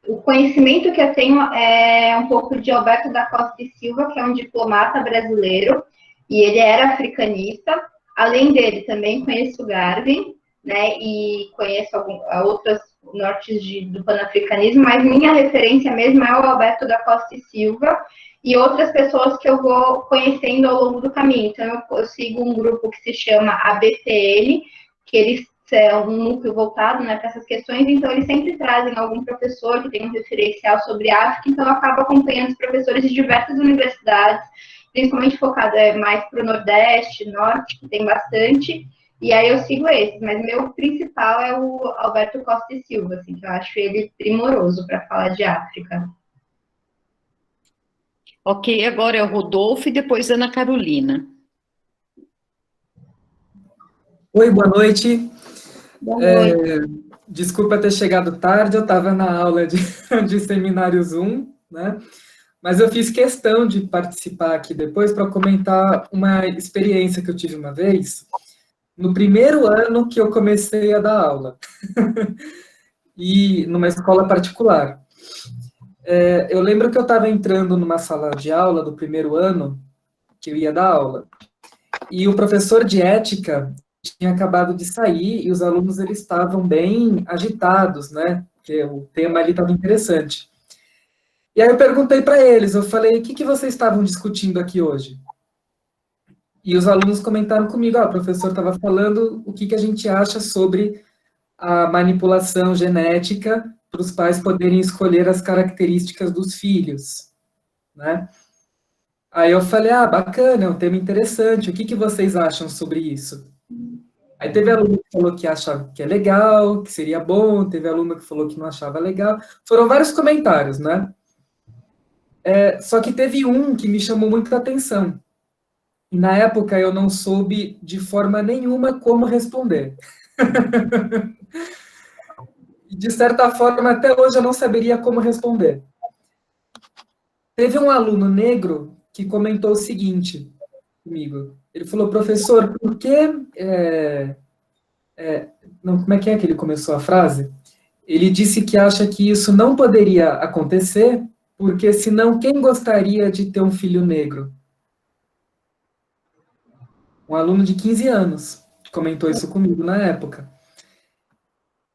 o conhecimento que eu tenho é um pouco de Alberto da Costa e Silva, que é um diplomata brasileiro, e ele era africanista. Além dele, também conheço o Garvey, né, e conheço outras nortes do panafricanismo, mas minha referência mesmo é o Alberto da Costa e Silva, e outras pessoas que eu vou conhecendo ao longo do caminho. Então, eu sigo um grupo que se chama ABPN, que eles é um núcleo voltado, né, para essas questões, então eles sempre trazem algum professor que tem um referencial sobre África, então eu acabo acompanhando os professores de diversas universidades, principalmente focado mais para o Nordeste, Norte, que tem bastante, e aí eu sigo esses, mas meu principal é o Alberto Costa e Silva, assim, que eu acho ele primoroso para falar de África. Ok, agora é o Rodolfo e depois a Ana Carolina. Oi, boa noite. Boa noite. Desculpa ter chegado tarde, eu estava na aula de seminário Zoom, né? Mas eu fiz questão de participar aqui depois para comentar uma experiência que eu tive uma vez, no primeiro ano que eu comecei a dar aula, e numa escola particular. Eu lembro que eu estava entrando numa sala de aula do primeiro ano, que eu ia dar aula, e o professor de ética tinha acabado de sair, e os alunos eles estavam bem agitados, né? Porque o tema ali estava interessante. E aí eu perguntei para eles, eu falei, o que vocês estavam discutindo aqui hoje? E os alunos comentaram comigo, o professor estava falando o que a gente acha sobre a manipulação genética para os pais poderem escolher as características dos filhos, né? Aí eu falei, bacana, é um tema interessante, o que vocês acham sobre isso? Aí teve aluno que falou que achava que é legal, que seria bom, teve aluno que falou que não achava legal, foram vários comentários, né? Só que teve um que me chamou muita atenção, e na época eu não soube de forma nenhuma como responder. E de certa forma, até hoje eu não saberia como responder. Teve um aluno negro que comentou o seguinte comigo. Ele falou, professor, por que... como é que ele começou a frase? Ele disse que acha que isso não poderia acontecer, porque senão quem gostaria de ter um filho negro? Um aluno de 15 anos comentou isso comigo na época.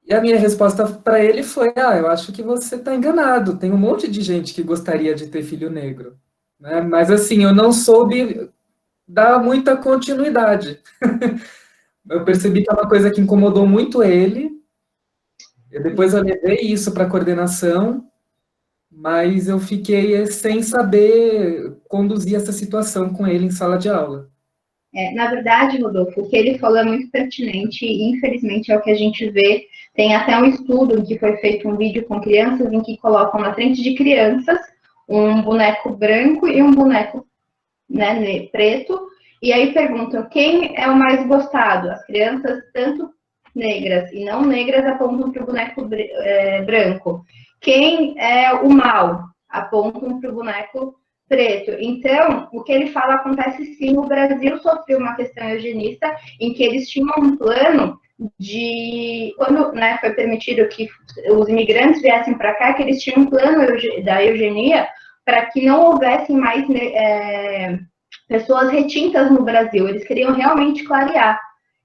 E a minha resposta para ele foi, eu acho que você está enganado, tem um monte de gente que gostaria de ter filho negro. Né? Mas assim, eu não soube dar muita continuidade. Eu percebi que é uma coisa que incomodou muito ele, depois eu levei isso para a coordenação, mas eu fiquei sem saber conduzir essa situação com ele em sala de aula. Na verdade, Rodolfo, o que ele falou é muito pertinente e, infelizmente, é o que a gente vê. Tem até um estudo em que foi feito um vídeo com crianças em que colocam na frente de crianças um boneco branco e um boneco, né, preto, e aí perguntam quem é o mais gostado. As crianças, tanto negras e não negras, apontam para o boneco branco. Quem é o mal? Apontam para o boneco preto. Então, o que ele fala acontece sim. O Brasil sofreu uma questão eugenista em que eles tinham um plano quando, né, foi permitido que os imigrantes viessem para cá, que eles tinham um plano da eugenia para que não houvessem mais pessoas retintas no Brasil. Eles queriam realmente clarear.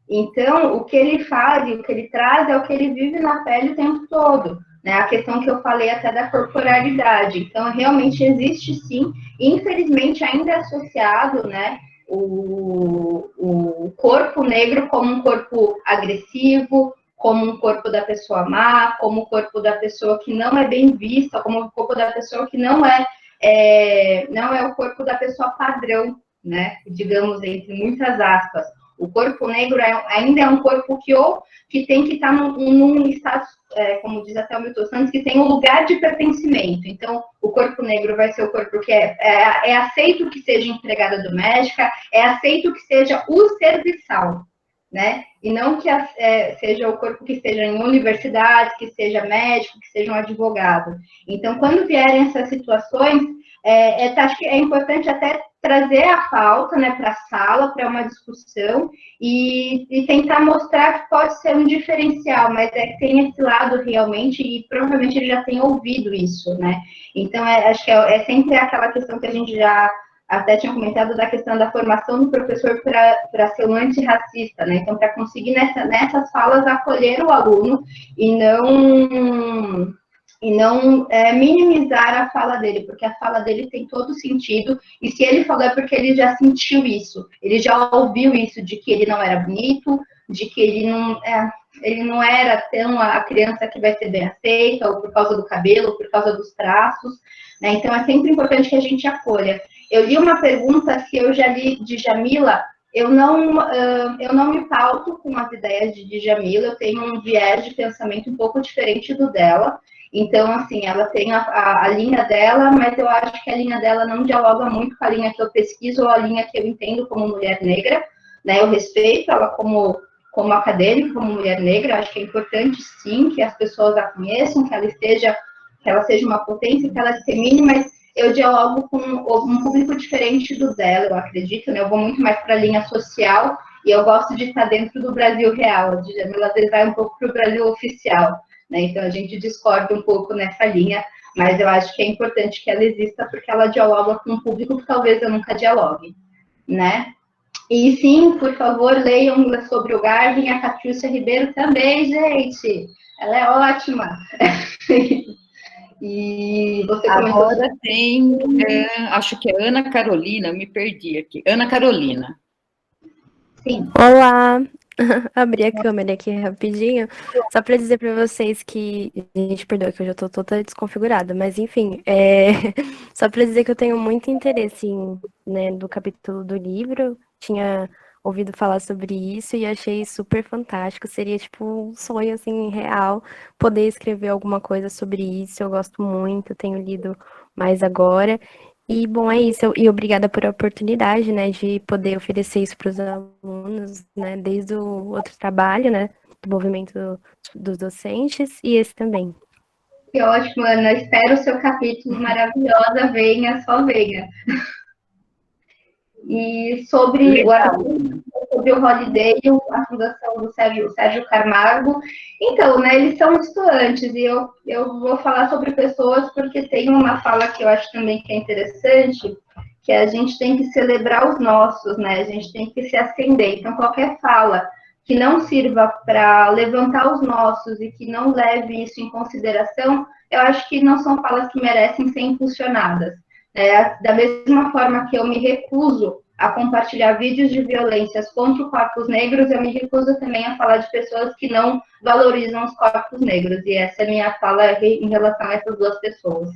Então, o que ele faz e o que ele traz é o que ele vive na pele o tempo todo, né? A questão que eu falei até da corporalidade. Então, realmente existe sim, infelizmente ainda é associado, né, o corpo negro como um corpo agressivo, como um corpo da pessoa má, como o corpo da pessoa que não é bem vista, como o corpo da pessoa que não é o corpo da pessoa padrão, né? Digamos, entre muitas aspas. O corpo negro ainda é um corpo que tem que estar num status, como diz até o Milton Santos, que tem um lugar de pertencimento. Então, o corpo negro vai ser o corpo que é aceito que seja empregada doméstica, é aceito que seja o serviçal, né? E não que seja o corpo que esteja em universidades, que seja médico, que seja um advogado. Então, quando vierem essas situações, acho que é importante até trazer a pauta, né, para a sala, para uma discussão, e tentar mostrar que pode ser um diferencial, mas tem esse lado realmente, e provavelmente ele já tem ouvido isso, né? Então, acho que é sempre aquela questão que a gente já até tinha comentado da questão da formação do professor para ser um antirracista, né? Então, para conseguir nessas falas acolher o aluno e não minimizar a fala dele, porque a fala dele tem todo sentido, e se ele falou é porque ele já sentiu isso, ele já ouviu isso, de que ele não era bonito, de que ele não era tão a criança que vai ser bem aceita, ou por causa do cabelo, ou por causa dos traços, né? Então, é sempre importante que a gente acolha. Eu li uma pergunta que eu já li de Djamila. Eu não me pauto com as ideias de Djamila, eu tenho um viés de pensamento um pouco diferente do dela. Então, assim, ela tem a linha dela, mas eu acho que a linha dela não dialoga muito com a linha que eu pesquiso ou a linha que eu entendo como mulher negra, né? Eu respeito ela como acadêmica, como mulher negra. Acho que é importante, sim, que as pessoas a conheçam, que ela seja uma potência, que ela se termine, mas eu dialogo com um público diferente do dela, eu acredito, né? Eu vou muito mais para a linha social e eu gosto de estar dentro do Brasil real. Ela às vezes vai um pouco para o Brasil oficial, né? Então a gente discorda um pouco nessa linha, mas eu acho que é importante que ela exista porque ela dialoga com um público que talvez eu nunca dialogue, né? E sim, por favor, leiam sobre o Garvin, a Catiúcia Ribeiro também, gente. Ela é ótima. E você comentou... Agora tem, acho que é Ana Carolina, me perdi aqui. Ana Carolina. Sim. Olá! Abri a câmera aqui rapidinho, só para dizer para vocês que, gente, perdoa que eu já tô toda desconfigurada, mas enfim, só para dizer que eu tenho muito interesse do capítulo do livro, tinha ouvido falar sobre isso e achei super fantástico, seria tipo um sonho, assim, real, poder escrever alguma coisa sobre isso, eu gosto muito, tenho lido mais agora, e bom, é isso, e obrigada por a oportunidade, né, de poder oferecer isso para os alunos, né, desde o outro trabalho, né, do movimento dos docentes, e esse também. Que ótimo, Ana, espero o seu capítulo maravilhosa, só venha. E sobre o Holiday, a fundação do Sérgio Camargo. Então, né, eles são estudantes, e eu vou falar sobre pessoas porque tem uma fala que eu acho também que é interessante, que a gente tem que celebrar os nossos, né, a gente tem que se acender. Então, qualquer fala que não sirva para levantar os nossos e que não leve isso em consideração, eu acho que não são falas que merecem ser impulsionadas. Da mesma forma que eu me recuso a compartilhar vídeos de violências contra corpos negros, eu me recuso também a falar de pessoas que não valorizam os corpos negros. E essa é a minha fala em relação a essas duas pessoas.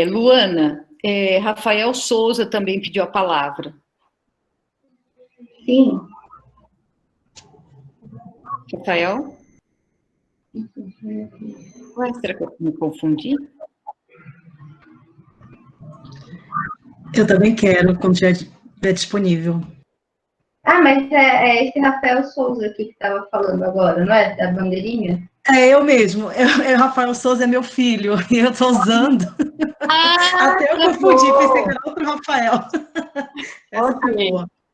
Luana, Rafael Souza também pediu a palavra. Sim. Rafael? Ué, será que eu me confundi? Eu também quero, quando estiver disponível. Ah, mas é esse Rafael Souza aqui que estava falando agora, não é? Da bandeirinha? É eu mesmo. Rafael Souza é meu filho, e eu estou usando. Até eu confundi, pensei que era outro Rafael. Essa okay.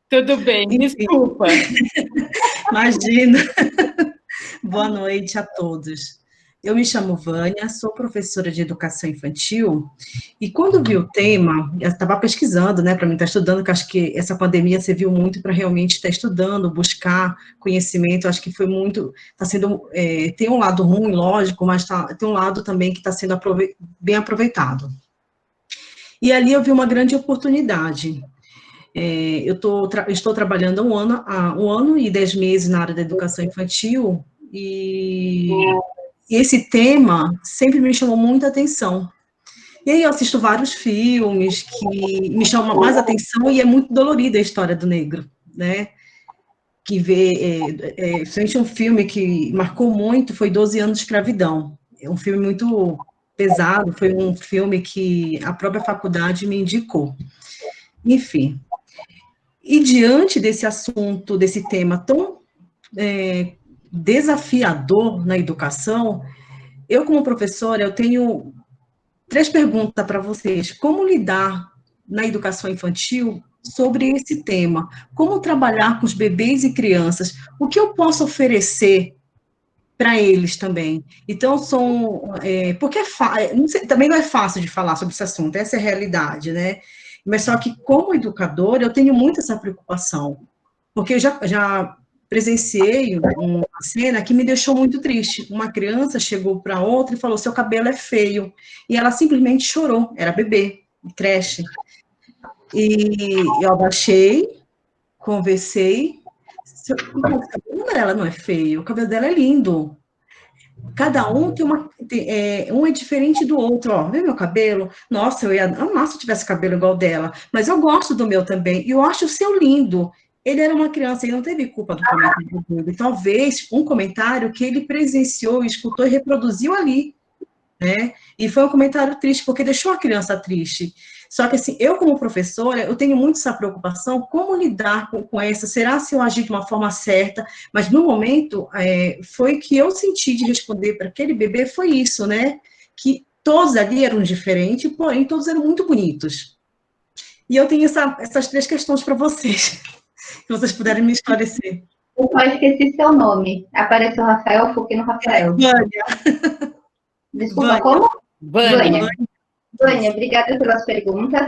Tudo bem, desculpa. Imagina. Boa noite a todos. Eu me chamo Vânia, sou professora de educação infantil, e quando vi o tema, eu estava pesquisando, né, para mim estar estudando, que acho que essa pandemia serviu muito para realmente estar estudando, buscar conhecimento, acho que foi muito, está sendo, tem um lado ruim, lógico, mas tem um lado também que está sendo bem aproveitado. E ali eu vi uma grande oportunidade. Eu estou trabalhando há um ano e 10 meses na área da educação infantil, e esse tema sempre me chamou muita atenção. E aí eu assisto vários filmes que me chamam mais atenção, e é muito dolorida a história do negro, né? Que principalmente um filme que marcou muito foi 12 anos de escravidão. É um filme muito pesado, foi um filme que a própria faculdade me indicou. Enfim. E diante desse assunto, desse tema tão desafiador na educação, eu, como professora, eu tenho 3 perguntas para vocês. Como lidar na educação infantil sobre esse tema? Como trabalhar com os bebês e crianças? O que eu posso oferecer para eles também? Então, porque também não é fácil de falar sobre esse assunto, essa é a realidade, né? Mas só que, como educadora, eu tenho muito essa preocupação, porque eu já presenciei uma cena que me deixou muito triste. Uma criança chegou para outra e falou: seu cabelo é feio. E ela simplesmente chorou, era bebê, creche. E eu abaixei, conversei. O cabelo dela não é feio, o cabelo dela é lindo. Cada um um é diferente do outro. Ó, vê meu cabelo? Nossa, eu ia amar se eu tivesse cabelo igual dela, mas eu gosto do meu também, e eu acho o seu lindo. Ele era uma criança e não teve culpa do comentário dele. Talvez um comentário que ele presenciou, escutou e reproduziu ali, né? E foi um comentário triste, porque deixou a criança triste. Só que, assim, eu como professora, eu tenho muito essa preocupação, como lidar com essa, será se eu agir de uma forma certa? Mas, no momento, foi que eu senti de responder para aquele bebê, foi isso, né? Que todos ali eram diferentes, porém, todos eram muito bonitos. E eu tenho essas 3 questões para vocês, se vocês puderem me esclarecer. Eu só esqueci seu nome. Apareceu Rafael, foquei no Rafael. Vânia. Desculpa, Vânia. como? Vânia. Vânia, obrigada pelas perguntas.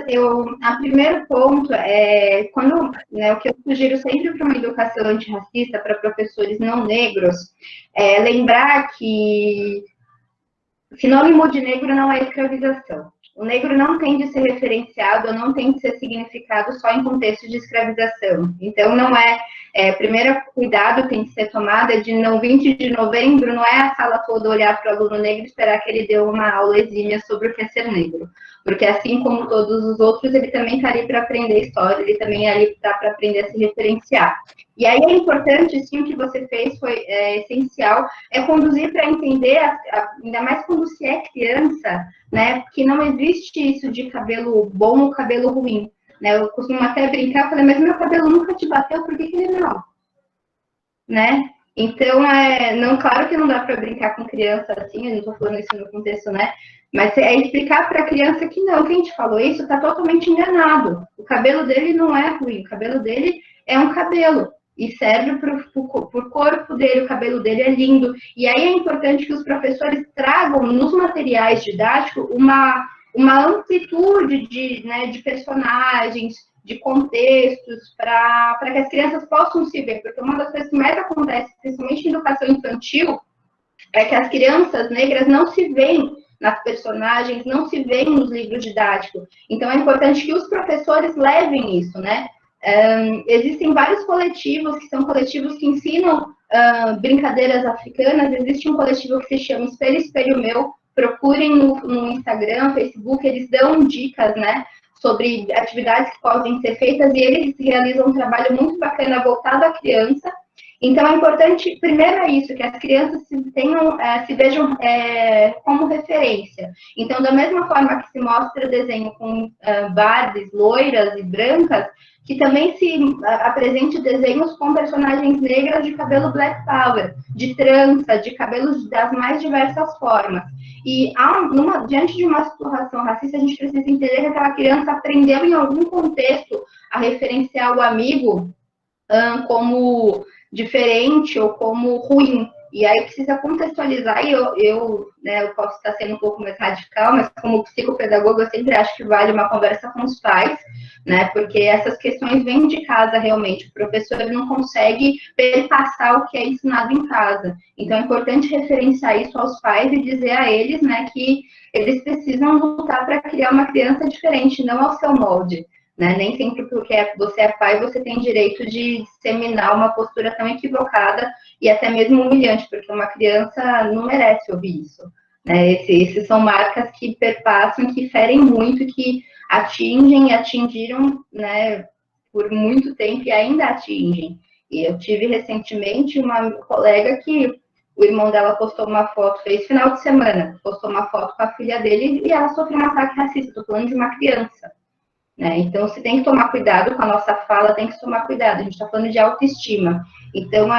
A primeiro ponto é, o que eu sugiro sempre para uma educação antirracista, para professores não negros, é lembrar que sinônimo de negro não é escravização. O negro não tem de ser referenciado, não tem de ser significado só em contexto de escravização. Então, não primeiro cuidado tem que ser tomado de 20 de novembro, não é a sala toda olhar para o aluno negro e esperar que ele dê uma aula exímia sobre o que é ser negro. Porque assim como todos os outros, ele também está ali para aprender história, ele também está para aprender a se referenciar. E aí é importante, sim, o que você fez foi essencial, é conduzir para entender, ainda mais quando se é criança, né, que não existe isso de cabelo bom ou cabelo ruim. Né? Eu costumo até brincar, falei, mas meu cabelo nunca te bateu, por que ele não? Né? Então, claro que não dá para brincar com criança assim, eu não estou falando isso no contexto, né? Mas é explicar para a criança que não, quem te falou isso está totalmente enganado. O cabelo dele não é ruim, o cabelo dele é um cabelo. E serve para o corpo dele, o cabelo dele é lindo. E aí é importante que os professores tragam nos materiais didáticos uma amplitude de personagens, de contextos, para que as crianças possam se ver. Porque uma das coisas que mais acontece, principalmente em educação infantil, é que as crianças negras não se veem nas personagens, não se veem nos livros didáticos. Então, é importante que os professores levem isso, né? Existem vários coletivos, que são coletivos que ensinam brincadeiras africanas. Existe um coletivo que se chama Espelho, Espelho Meu. Procurem no Instagram, Facebook, eles dão dicas, né, sobre atividades que podem ser feitas, e eles realizam um trabalho muito bacana voltado à criança. Então, é importante, primeiro é isso, que as crianças se vejam como referência. Então, da mesma forma que se mostra desenho com Barbies loiras e brancas, que também se apresente desenhos com personagens negras de cabelo black power, de trança, de cabelos das mais diversas formas. E diante de uma situação racista, a gente precisa entender que aquela criança aprendeu em algum contexto a referenciar o amigo como diferente ou como ruim. E aí precisa contextualizar, e eu posso estar sendo um pouco mais radical, mas como psicopedagoga eu sempre acho que vale uma conversa com os pais, né, porque essas questões vêm de casa realmente, o professor não consegue perpassar o que é ensinado em casa. Então é importante referenciar isso aos pais e dizer a eles, né, que eles precisam lutar para criar uma criança diferente, não ao seu molde. Né? Nem sempre porque você é pai, você tem direito de disseminar uma postura tão equivocada e até mesmo humilhante, porque uma criança não merece ouvir isso. Né? Esses são marcas que perpassam, que ferem muito, que atingem e atingiram, né, por muito tempo e ainda atingem. E eu tive recentemente uma colega que o irmão dela postou uma foto, fez final de semana, postou uma foto com a filha dele e ela sofreu um ataque racista. Estou falando de uma criança. Né? Então, se tem que tomar cuidado com a nossa fala, tem que tomar cuidado. A gente está falando de autoestima. Então,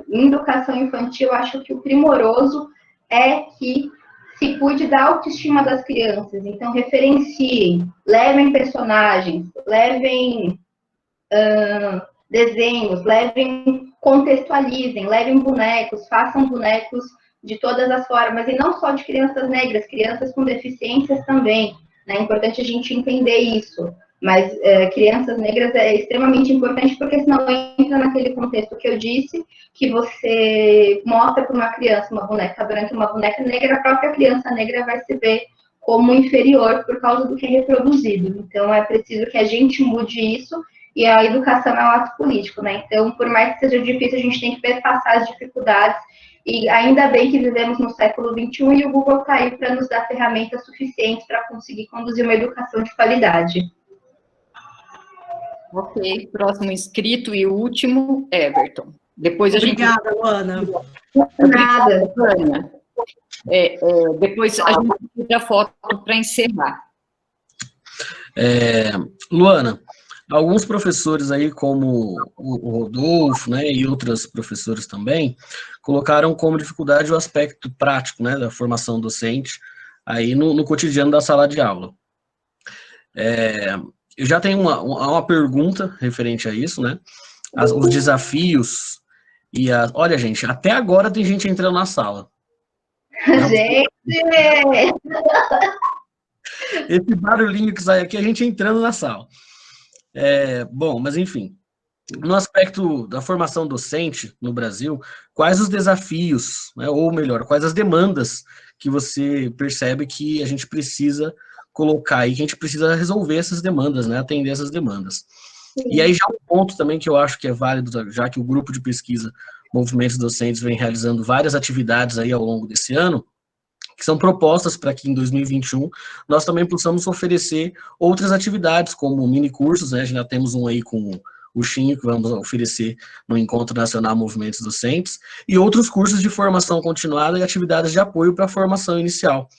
em educação infantil, eu acho que o primoroso é que se cuide da autoestima das crianças. Então, referenciem, levem personagens, levem desenhos, contextualizem, levem bonecos, façam bonecos de todas as formas, e não só de crianças negras, crianças com deficiências também. É importante a gente entender isso, mas crianças negras é extremamente importante, porque senão entra naquele contexto que eu disse, que você mostra para uma criança uma boneca branca e uma boneca negra, a própria criança negra vai se ver como inferior por causa do que é reproduzido. Então, é preciso que a gente mude isso, e a educação é um ato político, né? Então, por mais que seja difícil, a gente tem que perpassar as dificuldades. E ainda bem que vivemos no século XXI e o Google está aí para nos dar ferramentas suficientes para conseguir conduzir uma educação de qualidade. Ok, próximo inscrito e último, Everton. Depois a Obrigada, Luana. Obrigada, Luana. Depois a gente tira a foto para encerrar. Luana, alguns professores aí, como o Rodolfo, né, e outros professores também, colocaram como dificuldade o aspecto prático, né, da formação docente aí no cotidiano da sala de aula. Eu já tenho uma pergunta referente a isso, né, os desafios e olha, gente, até agora tem gente entrando na sala. Gente! Esse barulhinho que sai aqui, a gente entrando na sala. Bom, mas enfim, no aspecto da formação docente no Brasil, quais os desafios, né, ou melhor, quais as demandas que você percebe que a gente precisa colocar e que a gente precisa resolver essas demandas, né, atender essas demandas. Sim. E aí já um ponto também que eu acho que é válido, já que o grupo de pesquisa Movimentos Docentes vem realizando várias atividades aí ao longo desse ano, que são propostas para que em 2021 nós também possamos oferecer outras atividades, como mini-cursos, né? Já temos um aí com o Chinho, que vamos oferecer no Encontro Nacional Movimentos Docentes, e outros cursos de formação continuada e atividades de apoio para a formação inicial.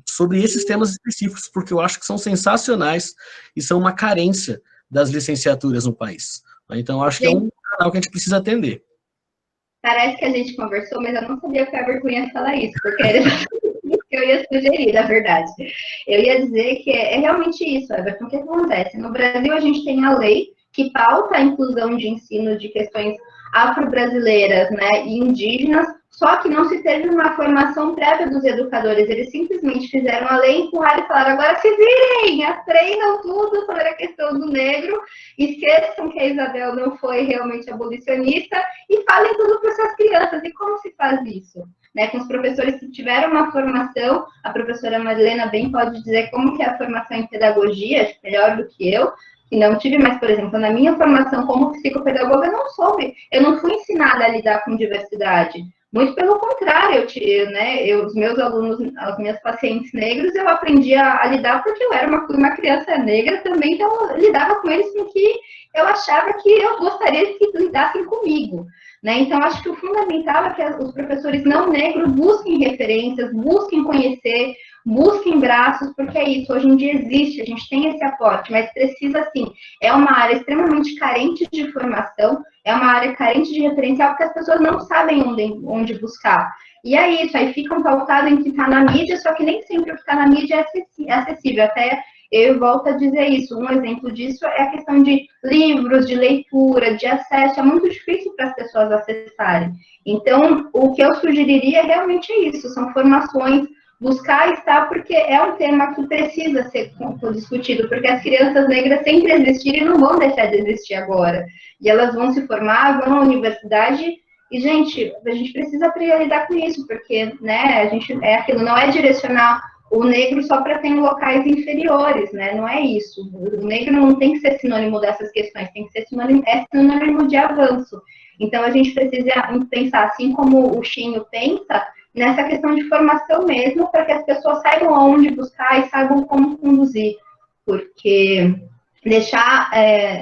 Sobre esses temas específicos, porque eu acho que são sensacionais e são uma carência das licenciaturas no país. Então, eu acho que é um canal que a gente precisa atender. Parece que a gente conversou, mas eu não sabia que o Everton ia falar isso, porque era isso que eu ia sugerir, na verdade. Eu ia dizer que é realmente isso, Everton, o que acontece? No Brasil, a gente tem a lei que pauta a inclusão de ensino de questões afro-brasileiras, né, e indígenas, só que não se teve uma formação prévia dos educadores, eles simplesmente fizeram a lei, empurraram e falaram, agora se virem, aprendam tudo sobre a questão do negro, esqueçam que a Isabel não foi realmente abolicionista e falem tudo para essas crianças. E como se faz isso? Né, com os professores que tiveram uma formação, a professora Marilena bem pode dizer como que é a formação em pedagogia, melhor do que eu, que não tive, mas, por exemplo, na minha formação como psicopedagoga, eu não soube, eu não fui ensinada a lidar com diversidade. Muito pelo contrário, os meus alunos, os meus pacientes negros, eu aprendi a lidar porque eu era uma criança negra também, então eu lidava com eles com que eu achava que eu gostaria que lidassem comigo. Né? Então, acho que o fundamental é que os professores não negros busquem referências, busquem conhecer, busquem braços, porque é isso, hoje em dia existe, a gente tem esse aporte, mas precisa, assim, é uma área extremamente carente de formação, é uma área carente de referencial, porque as pessoas não sabem onde buscar. E é isso, aí ficam pautados em que está na mídia, só que nem sempre o que está na mídia é acessível. Até eu volto a dizer isso. Um exemplo disso é a questão de livros, de leitura, de acesso. É muito difícil para as pessoas acessarem. Então, o que eu sugeriria realmente é isso, são formações, buscar estar, porque é um tema que precisa ser discutido, porque as crianças negras sempre existiram e não vão deixar de existir agora. E elas vão se formar, vão à universidade, e, gente, a gente precisa aprender a lidar com isso, porque, né, a gente, aquilo, não é direcionar o negro só para ter em locais inferiores, né, não é isso. O negro não tem que ser sinônimo dessas questões, tem que ser sinônimo de avanço. Então, a gente precisa pensar, assim como o Chinho pensa, nessa questão de formação mesmo, para que as pessoas saibam aonde buscar e saibam como conduzir, porque deixar,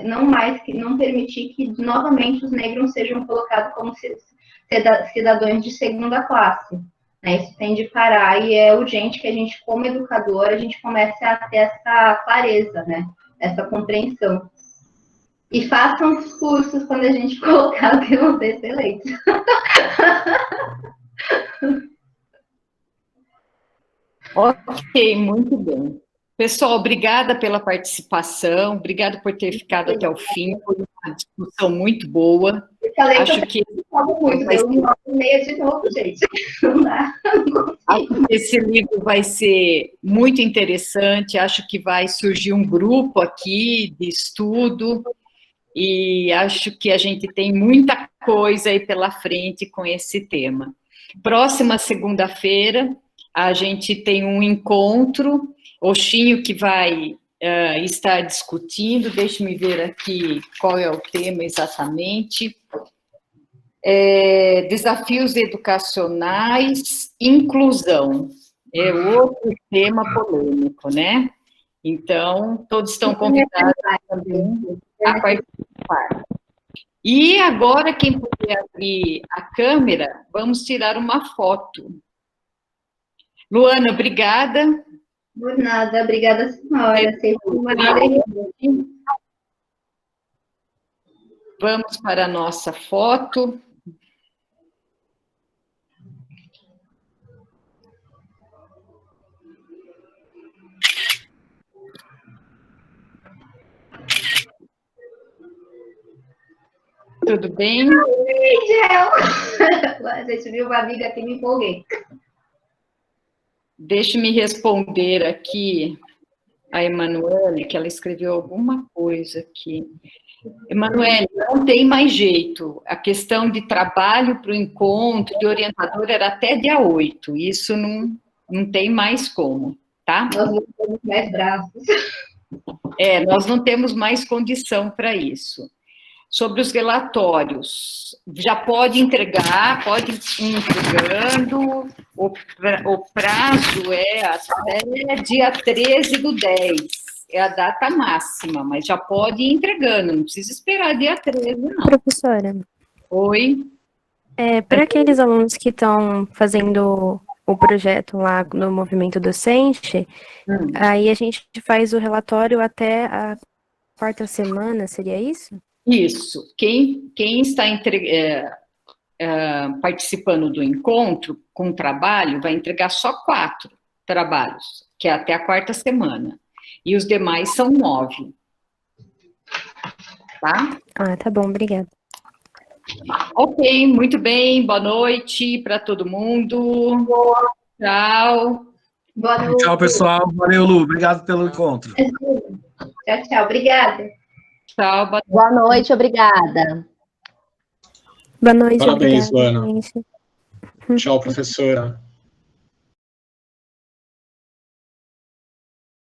não permitir que novamente os negros sejam colocados como cidadãos de segunda classe, né? Isso tem de parar e é urgente que a gente, como educador, a gente comece a ter essa clareza, né? Essa compreensão. E façam os cursos quando a gente colocar o tema desse eleito. Ok, muito bem. Pessoal, obrigada pela participação, obrigada por ter ficado até o fim, foi uma discussão muito boa. Acho que esse livro vai ser muito interessante, acho que vai surgir um grupo aqui de estudo, e acho que a gente tem muita coisa aí pela frente com esse tema. Próxima segunda-feira, a gente tem um encontro, o Chinho que vai estar discutindo, deixe-me ver aqui qual é o tema exatamente. Desafios educacionais, inclusão. É outro tema polêmico, né? Então, todos estão convidados também a participar. E agora, quem puder abrir a câmera, vamos tirar uma foto. Luana, obrigada. Por nada, obrigada, senhora. Uma alegria. Vamos para a nossa foto. Tudo bem? A gente viu uma amiga aqui, me empolguei. Deixe-me responder aqui a Emanuele, que ela escreveu alguma coisa aqui. Emanuele, não tem mais jeito. A questão de trabalho para o encontro de orientador era até dia 8. Isso não tem mais como, tá? Nós não temos mais braços. Nós não temos mais condição para isso. Sobre os relatórios, já pode entregar, pode ir entregando, o prazo é até dia 13/10, é a data máxima, mas já pode ir entregando, não precisa esperar dia 13, não. Professora. Oi? Para aqueles alunos que estão fazendo o projeto lá no movimento docente, aí a gente faz o relatório até a 4ª semana, seria isso? Isso. Quem está participando do encontro com trabalho vai entregar só 4 trabalhos, que é até a 4ª semana. E os demais são 9. Tá? Tá bom, obrigada. Ok, muito bem. Boa noite para todo mundo. Tchau. Boa noite. Tchau, pessoal. Valeu, Lu. Obrigado pelo encontro. Tchau, tchau. Obrigada. Tchau. Boa noite, obrigada. Boa noite, Parabéns, obrigada, Luana. gente. Tchau, professora.